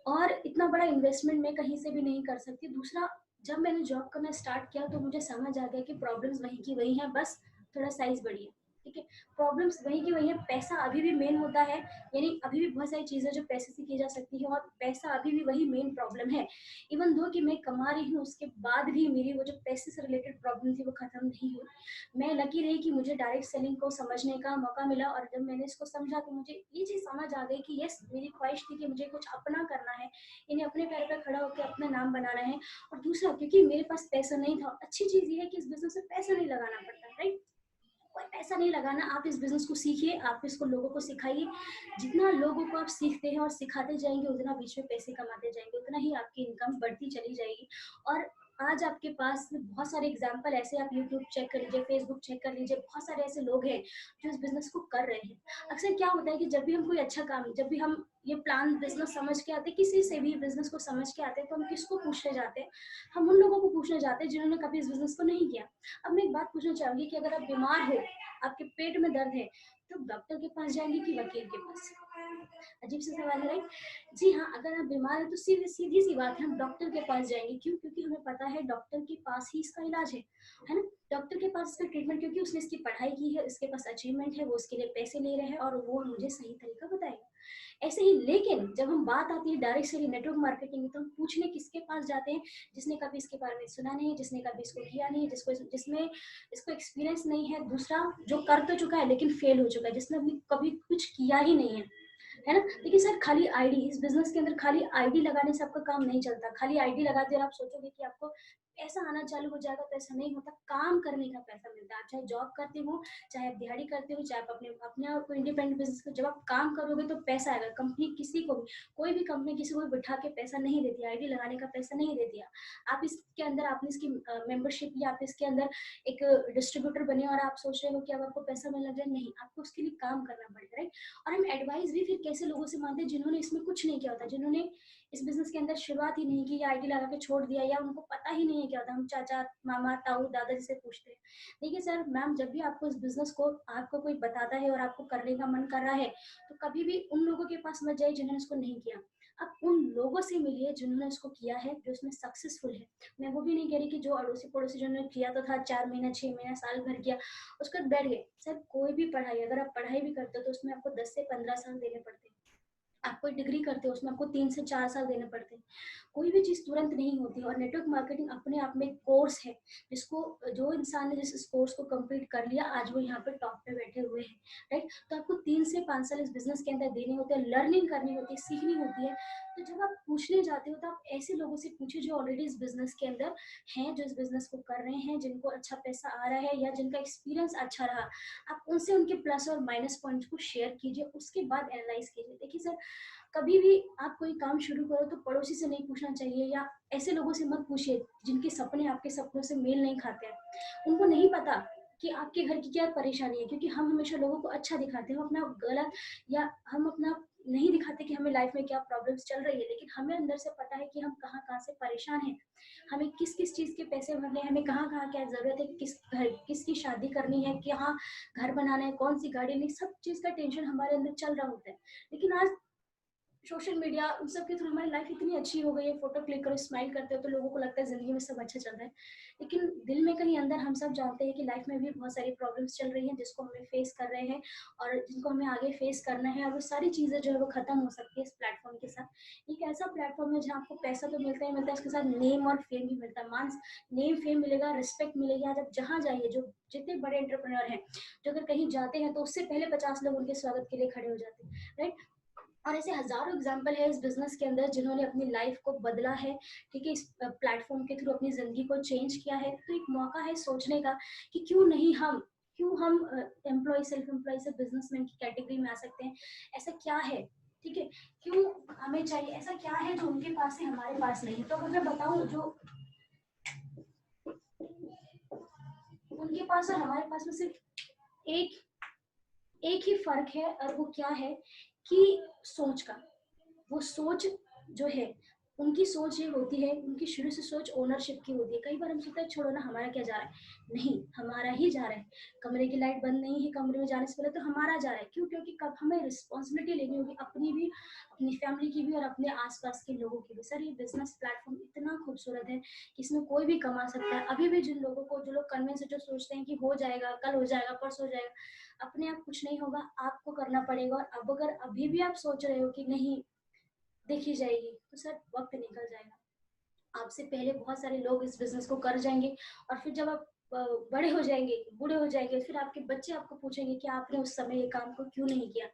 और इतना बड़ा इन्वेस्टमेंट मैं कहीं से भी नहीं कर सकती। दूसरा, जब मैंने जॉब करना स्टार्ट किया तो मुझे समझ आ गया कि प्रॉब्लम्स वहीं की वही हैं, बस थोड़ा साइज बढ़ी है। ठीक है, प्रॉब्लम्स वहीं की वही है, पैसा अभी भी मेन होता है। यानी अभी भी बहुत सारी चीजें जो पैसे से की जा सकती है, और पैसा अभी भी वही मेन प्रॉब्लम है। इवन दो कि मैं कमा रही हूँ, उसके बाद भी मेरी वो जो पैसे से रिलेटेड प्रॉब्लम थी वो खत्म नहीं हुई। मैं लकी रही कि मुझे डायरेक्ट सेलिंग को समझने का मौका मिला, और जब मैंने इसको समझा तो मुझे ये चीज समझ आ गई कि यस, मेरी ख्वाहिश थी कि मुझे कुछ अपना करना है, इन्हें अपने पैर पर खड़ा होकर अपना नाम बनाना है। और दूसरा, क्योंकि मेरे पास पैसा नहीं था, अच्छी चीज ये है कि इस बिजनेस में पैसा नहीं लगाना पड़ता, राइट। कोई पैसा नहीं लगाना, आप इस बिजनेस को सीखिए, आप इसको लोगों को सिखाइए। जितना लोगों को आप सीखते हैं और सिखाते जाएंगे, उतना बीच में पैसे कमाते जाएंगे, उतना ही आपकी इनकम बढ़ती चली जाएगी। और आज आपके पास बहुत सारे एग्जाम्पल ऐसे, आप यूट्यूब चेक कर लीजिए, फेसबुक चेक कर लीजिए, बहुत सारे ऐसे लोग हैं जो इस बिजनेस को कर रहे हैं। अक्सर क्या होता है कि जब भी हम कोई अच्छा काम, जब भी हम ये प्लान बिजनेस समझ के आते, किसी से भी बिजनेस को समझ के आते हैं, तो हम किसको पूछने जाते हैं, हम उन लोगों को पूछने जाते हैं जिन्होंने कभी इस बिजनेस को नहीं किया। अब मैं एक बात पूछना चाहूंगी कि अगर आप बीमार हो, आपके पेट में दर्द है, तो डॉक्टर के पास जाएंगे कि वकील के पास? अजीब सा सवाल है, राइट। जी हाँ, अगर आप बीमार है तो सीधी सीधी सी बात है, हम डॉक्टर के पास जाएंगे। क्यों? क्योंकि हमें पता है डॉक्टर के पास ही इसका इलाज है ना। डॉक्टर के पास इसका ट्रीटमेंट, क्योंकि उसने इसकी पढ़ाई की है, उसके पास अचीवमेंट है, वो उसके लिए पैसे ले रहे हैं और वो मुझे सही तरीका बताएगा। ऐसे ही, लेकिन जब हम बात आती है डायरेक्ट सेलिंग, नेटवर्क मार्केटिंग, तो हम पूछने किसके पास जाते हैं? जिसने कभी इसके बारे में सुना नहीं, जिसने कभी इसको किया नहीं, जिसमें इसको एक्सपीरियंस नहीं है। दूसरा, जो कर तो चुका है लेकिन फेल हो चुका है, जिसने कभी कुछ किया ही नहीं है ना। देखिए सर, खाली आईडी, इस बिजनेस के अंदर खाली आईडी लगाने से आपका काम नहीं चलता। खाली आईडी लगा देर आप सोचोगे कि आपको पैसा आना चालू हो जाएगा, तो ऐसा नहीं होता। काम करने का पैसा मिलता है। आप चाहे जॉब करते हो, चाहे आप दिहाड़ी करते हो, चाहे आप अपने अपने आप को इंडिपेंडेंट बिजनेस को, जब आप काम करोगे तो पैसा आएगा। कंपनी किसी को भी, कोई भी कंपनी किसी को भी बिठा के पैसा नहीं देती, आईडी लगाने का पैसा नहीं देती है। आप इसके अंदर, आपने इसकी मेंबरशिप लिया, आप इसके अंदर एक डिस्ट्रीब्यूटर बने और आप सोच रहे हो कि अब आपको पैसा मिलना लग जाए, नहीं, आपको उसके लिए काम करना पड़ेगा, राइट। और हम एडवाइस भी फिर कैसे लोगों से मांगते हैं जिन्होंने इसमें कुछ नहीं किया होता, जिन्होंने इस बिजनेस के अंदर शुरुआत ही नहीं की, या आईडी लगा के छोड़ दिया, या उनको पता ही नहीं है क्या होता। हम चाचा, मामा, ताऊ, दादा जी से पूछते हैं। देखिए सर, मैम, जब भी आपको इस बिजनेस को आपको कोई बताता है और आपको करने का मन कर रहा है, तो कभी भी उन लोगों के पास मत जाइए जिन्होंने इसको नहीं किया। आप उन लोगों से मिलिए जिन्होंने इसको किया है, जो इसमें सक्सेसफुल है। मैं वो भी नहीं कह रही कि जो अड़ोसी पड़ोसी जिन्होंने किया तो था, 4 महीना 6 महीना साल भर किया, उसके बाद बैठ गए। सर, कोई भी पढ़ाई, अगर आप पढ़ाई भी करते हो तो उसमें आपको 10 से 15 साल देने पड़ते हैं। आप कोई डिग्री करते हो उसमें आपको 3 से 4 साल देने पड़ते हैं। कोई भी चीज़ तुरंत नहीं होती और नेटवर्क मार्केटिंग अपने आप में एक कोर्स है, जिसको जो इंसान ने जिस इस कोर्स को कंप्लीट कर लिया, आज वो यहाँ पे टॉप पे बैठे हुए हैं, राइट? तो आपको 3 से 5 साल इस बिज़नेस के अंदर देने होते हैं, लर्निंग करनी होती है, सीखनी होती है। तो जब आप पूछने जाते हो, तो आप ऐसे लोगों से पूछिए जो ऑलरेडी इस बिज़नेस के अंदर हैं, जो इस बिज़नेस को कर रहे हैं, जिनको अच्छा पैसा आ रहा है या जिनका एक्सपीरियंस अच्छा रहा। आप उनसे उनके प्लस और माइनस पॉइंट्स को शेयर कीजिए, उसके बाद एनालाइज़ कीजिए। देखिए सर, कभी भी आप कोई काम शुरू करो तो पड़ोसी से नहीं पूछना चाहिए, या ऐसे लोगों से मत पूछिए जिनके सपने आपके सपनों से मेल नहीं खाते हैं। उनको नहीं पता कि आपके घर की क्या परेशानी है, क्योंकि हम हमेशा लोगों को अच्छा दिखाते हैं, हम अपना गलत या हम अपना नहीं दिखाते कि हमें लाइफ में क्या प्रॉब्लम्स चल रही है, लेकिन हमें अंदर से पता है कि हम कहाँ कहाँ से परेशान हैं, हमें किस किस चीज़ के पैसे भरने हैं, हमें कहाँ कहाँ क्या ज़रूरत है, किस घर किसकी शादी करनी है, कि हाँ घर बनाना है, कौन सी गाड़ी नहीं, सब चीज़ का टेंशन हमारे अंदर चल रहा होता है। लेकिन आज सोशल मीडिया उन सब के थ्रू हमारी लाइफ इतनी अच्छी हो गई है, फोटो क्लिक करो, स्माइल करते हो तो लोगों को लगता है जिंदगी में सब अच्छा चल रहा है। लेकिन दिल में कहीं अंदर हम सब जानते हैं कि लाइफ में भी बहुत सारी प्रॉब्लम्स चल रही हैं, जिसको हमें फेस कर रहे हैं और जिनको हमें आगे फेस करना है, और वो सारी चीज़ें जो है वो खत्म हो सकती है इस प्लेटफॉर्म के साथ। एक ऐसा प्लेटफॉर्म है जहाँ आपको पैसा तो मिलता ही मिलता है, उसके साथ नेम और फेम भी मिलता है। मान नेम फेम मिलेगा, रिस्पेक्ट मिलेगी। आज आप जहाँ जाइए, जो जितने बड़े एंटरप्रेन्योर हैं, जो अगर कहीं जाते हैं तो उससे पहले 50 लोग उनके स्वागत के लिए खड़े हो जाते हैं, राइट? और ऐसे हजारों एग्जाम्पल है इस बिजनेस के अंदर जिन्होंने अपनी लाइफ को बदला है, ठीक है, इस प्लेटफॉर्म के थ्रू अपनी जिंदगी को चेंज किया है। तो एक मौका है सोचने का कि क्यों हम एम्प्लॉय सेल्फ एम्प्लॉय से बिजनेसमैन की कैटेगरी में आ सकते हैं। ऐसा क्या है, ठीक है, क्यों हमें चाहिए, ऐसा क्या है जो उनके पास है हमारे पास नहीं है। तो अगर मैं बताऊं, जो उनके पास और हमारे पास में सिर्फ एक एक ही फर्क है, और वो क्या है कि सोच का। वो सोच जो है, उनकी सोच ये होती है, उनकी शुरू से सोच ओनरशिप की होती है। कई बार हम सोचते हैं छोड़ो ना, हमारा क्या जा रहा है, नहीं, हमारा ही जा रहा है। कमरे की लाइट बंद नहीं है, कमरे में जाने से पहले तो हमारा जा रहा है। क्यों? क्योंकि कब हमें रिस्पॉन्सिबिलिटी लेनी होगी, अपनी भी, अपनी फैमिली की भी और अपने आसपास के लोगों की भी। सर, ये बिजनेस प्लेटफॉर्म इतना खूबसूरत है कि इसमें कोई भी कमा सकता है। अभी भी जिन लोगों को, जो लोग कन्विंस है, जो सोचते हैं कि हो जाएगा, कल हो जाएगा, परसों हो जाएगा, अपने आप कुछ नहीं होगा, आपको करना पड़ेगा। और अब अगर अभी भी आप सोच रहे हो कि नहीं, देखी जाएगी, तो सर वक्त निकल जाएगा। आपसे पहले बहुत सारे लोग इस बिजनेस को कर जाएंगे, और फिर जब आप बड़े हो जाएंगे, बूढ़े हो जाएंगे, फिर आपके बच्चे आपको पूछेंगे कि आपने उस समय ये काम को क्यों नहीं किया,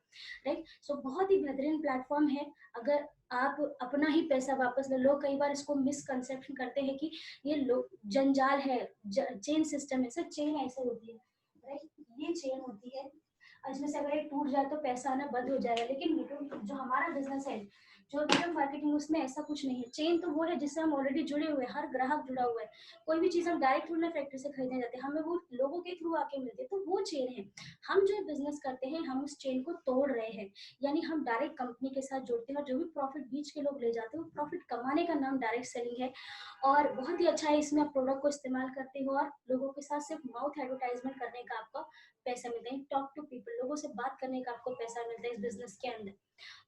राइट? सो बहुत ही बेहतरीन प्लेटफॉर्म है। अगर आप अपना ही पैसा वापस ले, लोग कई बार इसको मिसकंसेप्शन करते हैं कि ये लोग जंजाल है, चेन सिस्टम है। सर, चेन ऐसे होती है, राइट? ये चेन होती है, और इसमें से अगर ये टूट जाए तो पैसा आना बंद हो जाएगा। लेकिन जो हमारा बिजनेस है, जो नेटवर्क मार्केटिंग, उसमें ऐसा कुछ नहीं है। चेन तो वो है जिससे हम ऑलरेडी जुड़े हुए हैं, हर ग्राहक जुड़ा हुआ है। कोई भी चीज हम डायरेक्ट थ्रू ना फैक्ट्री से खरीदने जाते हैं, हमें वो लोगों के थ्रू आके मिलती है, तो वो चेन है। हम जो बिजनेस करते हैं, हम उस चेन को तोड़ रहे हैं, यानी हम डायरेक्ट कंपनी के साथ जुड़ते हैं, और जो भी प्रॉफिट बीच के लोग ले जाते हैं, वो प्रॉफिट कमाने का नाम डायरेक्ट सेलिंग है। और बहुत ही अच्छा है, इसमें आप प्रोडक्ट को इस्तेमाल करते हो और लोगों के साथ सिर्फ माउथ एडवर्टाइजमेंट करने का आपको पैसा मिलता है, टॉक टू पीपल, लोगों से बात करने का आपको पैसा मिलता है इस बिजनेस के अंदर।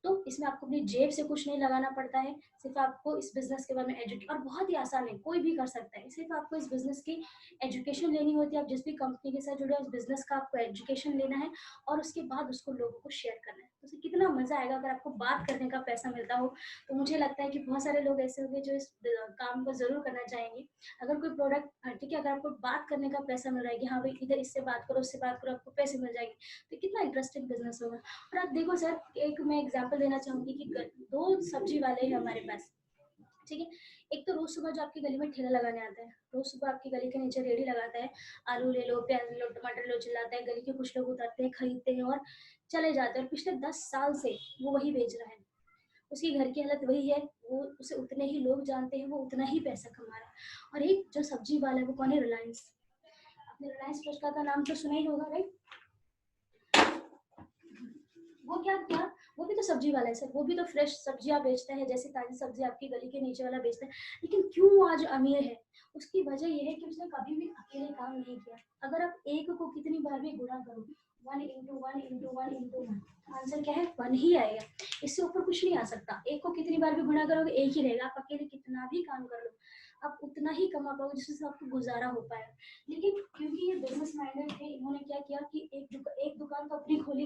तो इसमें आपको अपनी जेब से कुछ नहीं लगाना पड़ता है, सिर्फ आपको इस बिजनेस के बारे में एजुकेट, और बहुत ही आसान है, कोई भी कर सकता है। सिर्फ आपको इस बिजनेस की एजुकेशन लेनी होती है। आप जिस भी कंपनी के साथ जुड़े हो, उस बिजनेस का आपको एजुकेशन लेना है, और उसके बाद उसको लोगों को शेयर करना है। तो उसे कितना मजा आएगा अगर आपको बात करने का पैसा मिलता हो। तो मुझे लगता है कि बहुत सारे लोग ऐसे होंगे जो इस काम को जरूर करना चाहेंगे। अगर कोई प्रोडक्ट, ठीक है, अगर आपको बात करने का पैसा मिल रहा है कि हाँ भाई, इधर इससे बात करो, उससे बात करो, आपको पैसे मिल जाएंगे, तो कितना इंटरेस्टिंग बिजनेस होगा। और आप देखो सर, एक मैं एग्जांपल देना चाहूंगी कि दो सब्जी वाले हैं हमारे पास, ठीक है। एक तो रोज सुबह जो आपकी गली में ठेला लगाने आता है, रोज सुबह आपकी गली के नीचे रेडी लगाता है, आलू ले लो, प्याज ले लो, टमाटर ले लो, चिल्लाता है। गली के कुछ लोग उतरते हैं, खरीदते हैं और चले जाते हैं। और पिछले 10 साल से वो वही बेच रहा है, उसकी घर की हालत वही है, वो उसे उतने ही लोग जानते हैं, वो उतना ही पैसा कमा रहा है। और एक जो सब्जी वाला है, वो कौन है? रिलायंस। आपने रिलायंस फ्रेश का नाम तो सुना ही होगा, राइट? वो क्या क्या, वो भी तो सब्जी वाला है सर, वो भी तो फ्रेश सब्जियां बेचता है, जैसे ताजी सब्जी आपकी गली के नीचे वाला बेचता है। लेकिन क्यों वो आज अमीर है? उसकी वजह ये है कि उसने कभी भी अकेले काम नहीं किया। अगर आप एक को कितनी बार भी गुणा करो, 1 into 1 into 1 into 1, आंसर क्या है? 1 ही आएगा। इससे ऊपर कुछ नहीं आ सकता। एक को कितनी बार भी गुणा करोगे, एक ही रहेगा। आप अकेले कितना भी काम कर लो, आप उतना ही कमा पाओगे जिससे आपको गुजारा हो पाए। लेकिन क्योंकि ये बिजनेस माइंडेड थे, इन्होंने क्या किया कि एक दुकान तो अपनी खोली,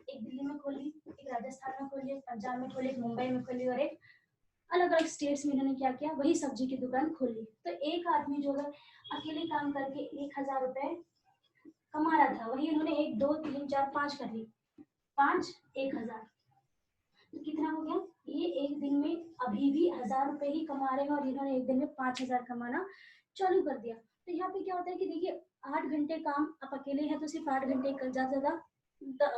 एक दिल्ली में खोली, एक राजस्थान में खोली, एक पंजाब में खोली, एक मुंबई में खोली, और एक अलग अलग स्टेट्स में इन्होंने क्या किया, वही सब्जी की दुकान खोली। तो एक आदमी जो है अकेले काम करके 1,000 रुपए कमा रहा था, वही इन्होंने 1 2 3 4 5 कर ली, 5 1,000, तो कितना हो गया? ये एक दिन में अभी भी 1,000 रुपए ही कमा रहे हैं और इन्होंने एक दिन में 5,000 कमाना चालू कर दिया। तो यहाँ पे क्या होता है कि देखिए 8 घंटे काम, आप अकेले हैं तो सिर्फ 8 घंटे, ज्यादा से ज्यादा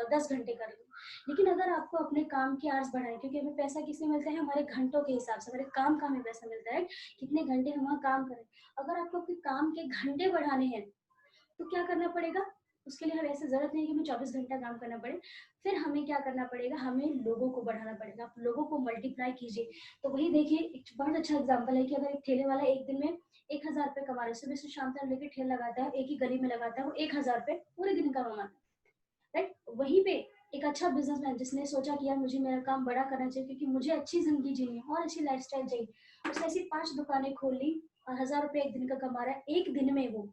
10 घंटे कर लो। लेकिन अगर आपको अपने काम के आवर्स बढ़ाए, क्योंकि हमें पैसा किससे मिलता है? हमारे घंटों के हिसाब से, हमारे काम का हमें पैसा मिलता है, कितने घंटे हम वहाँ काम करें। अगर आपको अपने काम के घंटे बढ़ाने हैं तो क्या करना पड़ेगा? उसके लिए हमें ऐसे जरूरत नहीं है कि हमें 24 घंटा काम करना पड़े। फिर हमें क्या करना पड़ेगा? हमें लोगों को बढ़ाना पड़ेगा। आप लोगों को मल्टीप्लाई कीजिए। तो वही देखिए, एक बहुत अच्छा एग्जांपल है कि अगर एक ठेले वाला एक दिन में 1,000 रुपए कमा रहा है, सुबह से शाम तक लेके ठेला लगाता है, एक ही गली में लगाता है, वो 1,000 रुपए पूरे दिन का कमाता है, राइट? वहीं पे एक अच्छा बिजनेसमैन जिसने सोचा कि यार मुझे मेरा काम बड़ा करना चाहिए, क्योंकि मुझे अच्छी जिंदगी जीनी है और अच्छी लाइफस्टाइल चाहिए, उसने ऐसी 5 दुकानें खोल ली और 1,000 रुपए एक दिन का कमा रहा है। एक दिन में वो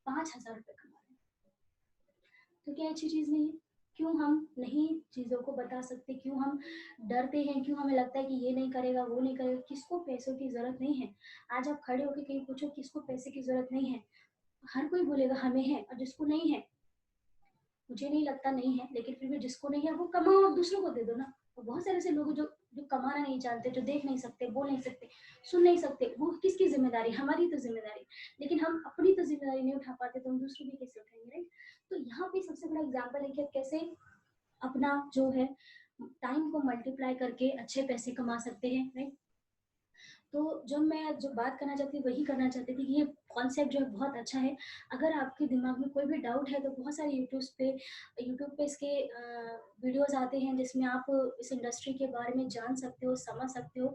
5,000 रुपए कमा रहा है। तो क्या अच्छी चीज नहीं है? क्यों हम नहीं चीजों को बता सकते? क्यों हम डरते हैं? क्यों हमें लगता है कि ये नहीं करेगा, वो नहीं करेगा? किसको पैसों की जरूरत नहीं है? आज आप खड़े होकर कहीं पूछो किसको पैसे की जरूरत नहीं है, हर कोई बोलेगा हमें है। और जिसको नहीं है, मुझे नहीं लगता नहीं है, लेकिन फिर भी जिसको नहीं है वो कमाओ और दूसरों को दे दो ना। तो बहुत सारे ऐसे लोग जो जो कमाना नहीं जानते, जो देख नहीं सकते, बोल नहीं सकते, सुन नहीं सकते, वो किसकी जिम्मेदारी? हमारी तो जिम्मेदारी। लेकिन हम अपनी तो जिम्मेदारी नहीं उठा पाते, तो हम दूसरों की कैसे उठाएंगे, राइट? तो यहाँ पे सबसे बड़ा एग्जाम्पल है कि आप कैसे अपना जो है टाइम को मल्टीप्लाई करके अच्छे पैसे कमा सकते हैं, राइट? तो जो मैं जो बात करना चाहती थी वही करना चाहती थी कि ये कॉन्सेप्ट जो है बहुत अच्छा है। अगर आपके दिमाग में कोई भी डाउट है तो बहुत सारे यूट्यूब पे इसके वीडियोस आते हैं जिसमें आप इस इंडस्ट्री के बारे में जान सकते हो, समझ सकते हो।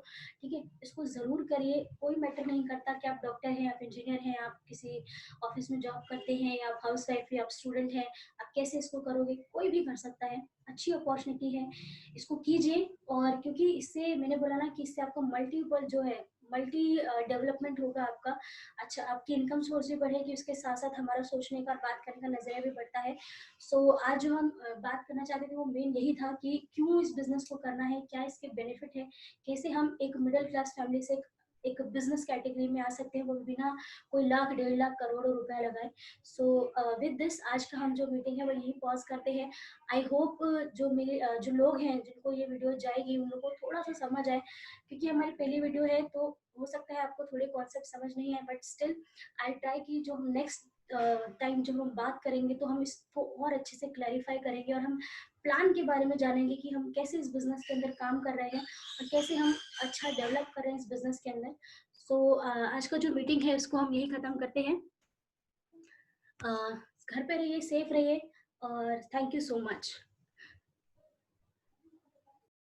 ठीक है, इसको ज़रूर करिए। कोई मैटर नहीं करता कि आप डॉक्टर हैं, आप इंजीनियर हैं, आप किसी ऑफिस में जॉब करते हैं, या आप हाउस वाइफ है, आप स्टूडेंट हैं, आप कैसे इसको करोगे? कोई भी कर सकता है। अच्छी अपॉर्चुनिटी है, इसको कीजिए। और क्योंकि इससे मैंने बोला ना कि इससे आपको मल्टीपल जो है मल्टी डेवलपमेंट होगा आपका। अच्छा, आपकी इनकम सोर्स भी बढ़ेगी, उसके साथ साथ हमारा सोचने का, बात करने का नजरिया भी बढ़ता है। सो आज जो हम बात करना चाहते थे वो मेन यही था कि क्यों इस बिजनेस को करना है, क्या इसके बेनिफिट है, कैसे हम एक मिडिल क्लास फैमिली से एक बिजनेस कैटेगरी में आ सकते हैं, वो बिना कोई लाख 1.5 लाख करोड़ों रुपए लगाए। सो विद दिस आज का हम जो मीटिंग है वो यही पॉज करते हैं। आई होप जो लोग हैं जिनको ये वीडियो जाएगी उन लोगों को थोड़ा सा समझ आए, क्योंकि हमारी पहली वीडियो है तो हो सकता है आपको थोड़े कॉन्सेप्ट समझ नहीं आए, बट स्टिल आई ट्राई कि जो हम नेक्स्ट टाइम जब हम बात करेंगे तो हम इसको और अच्छे से क्लैरिफाई करेंगे और हम प्लान के बारे में जानेंगे कि हम कैसे इस बिजनेस के अंदर काम कर रहे हैं और कैसे हम अच्छा डेवलप कर रहे हैं इस बिजनेस के अंदर। सो आज का जो मीटिंग है उसको हम यही खत्म करते हैं। घर पे रहिए, सेफ रहिए, और थैंक यू सो मच।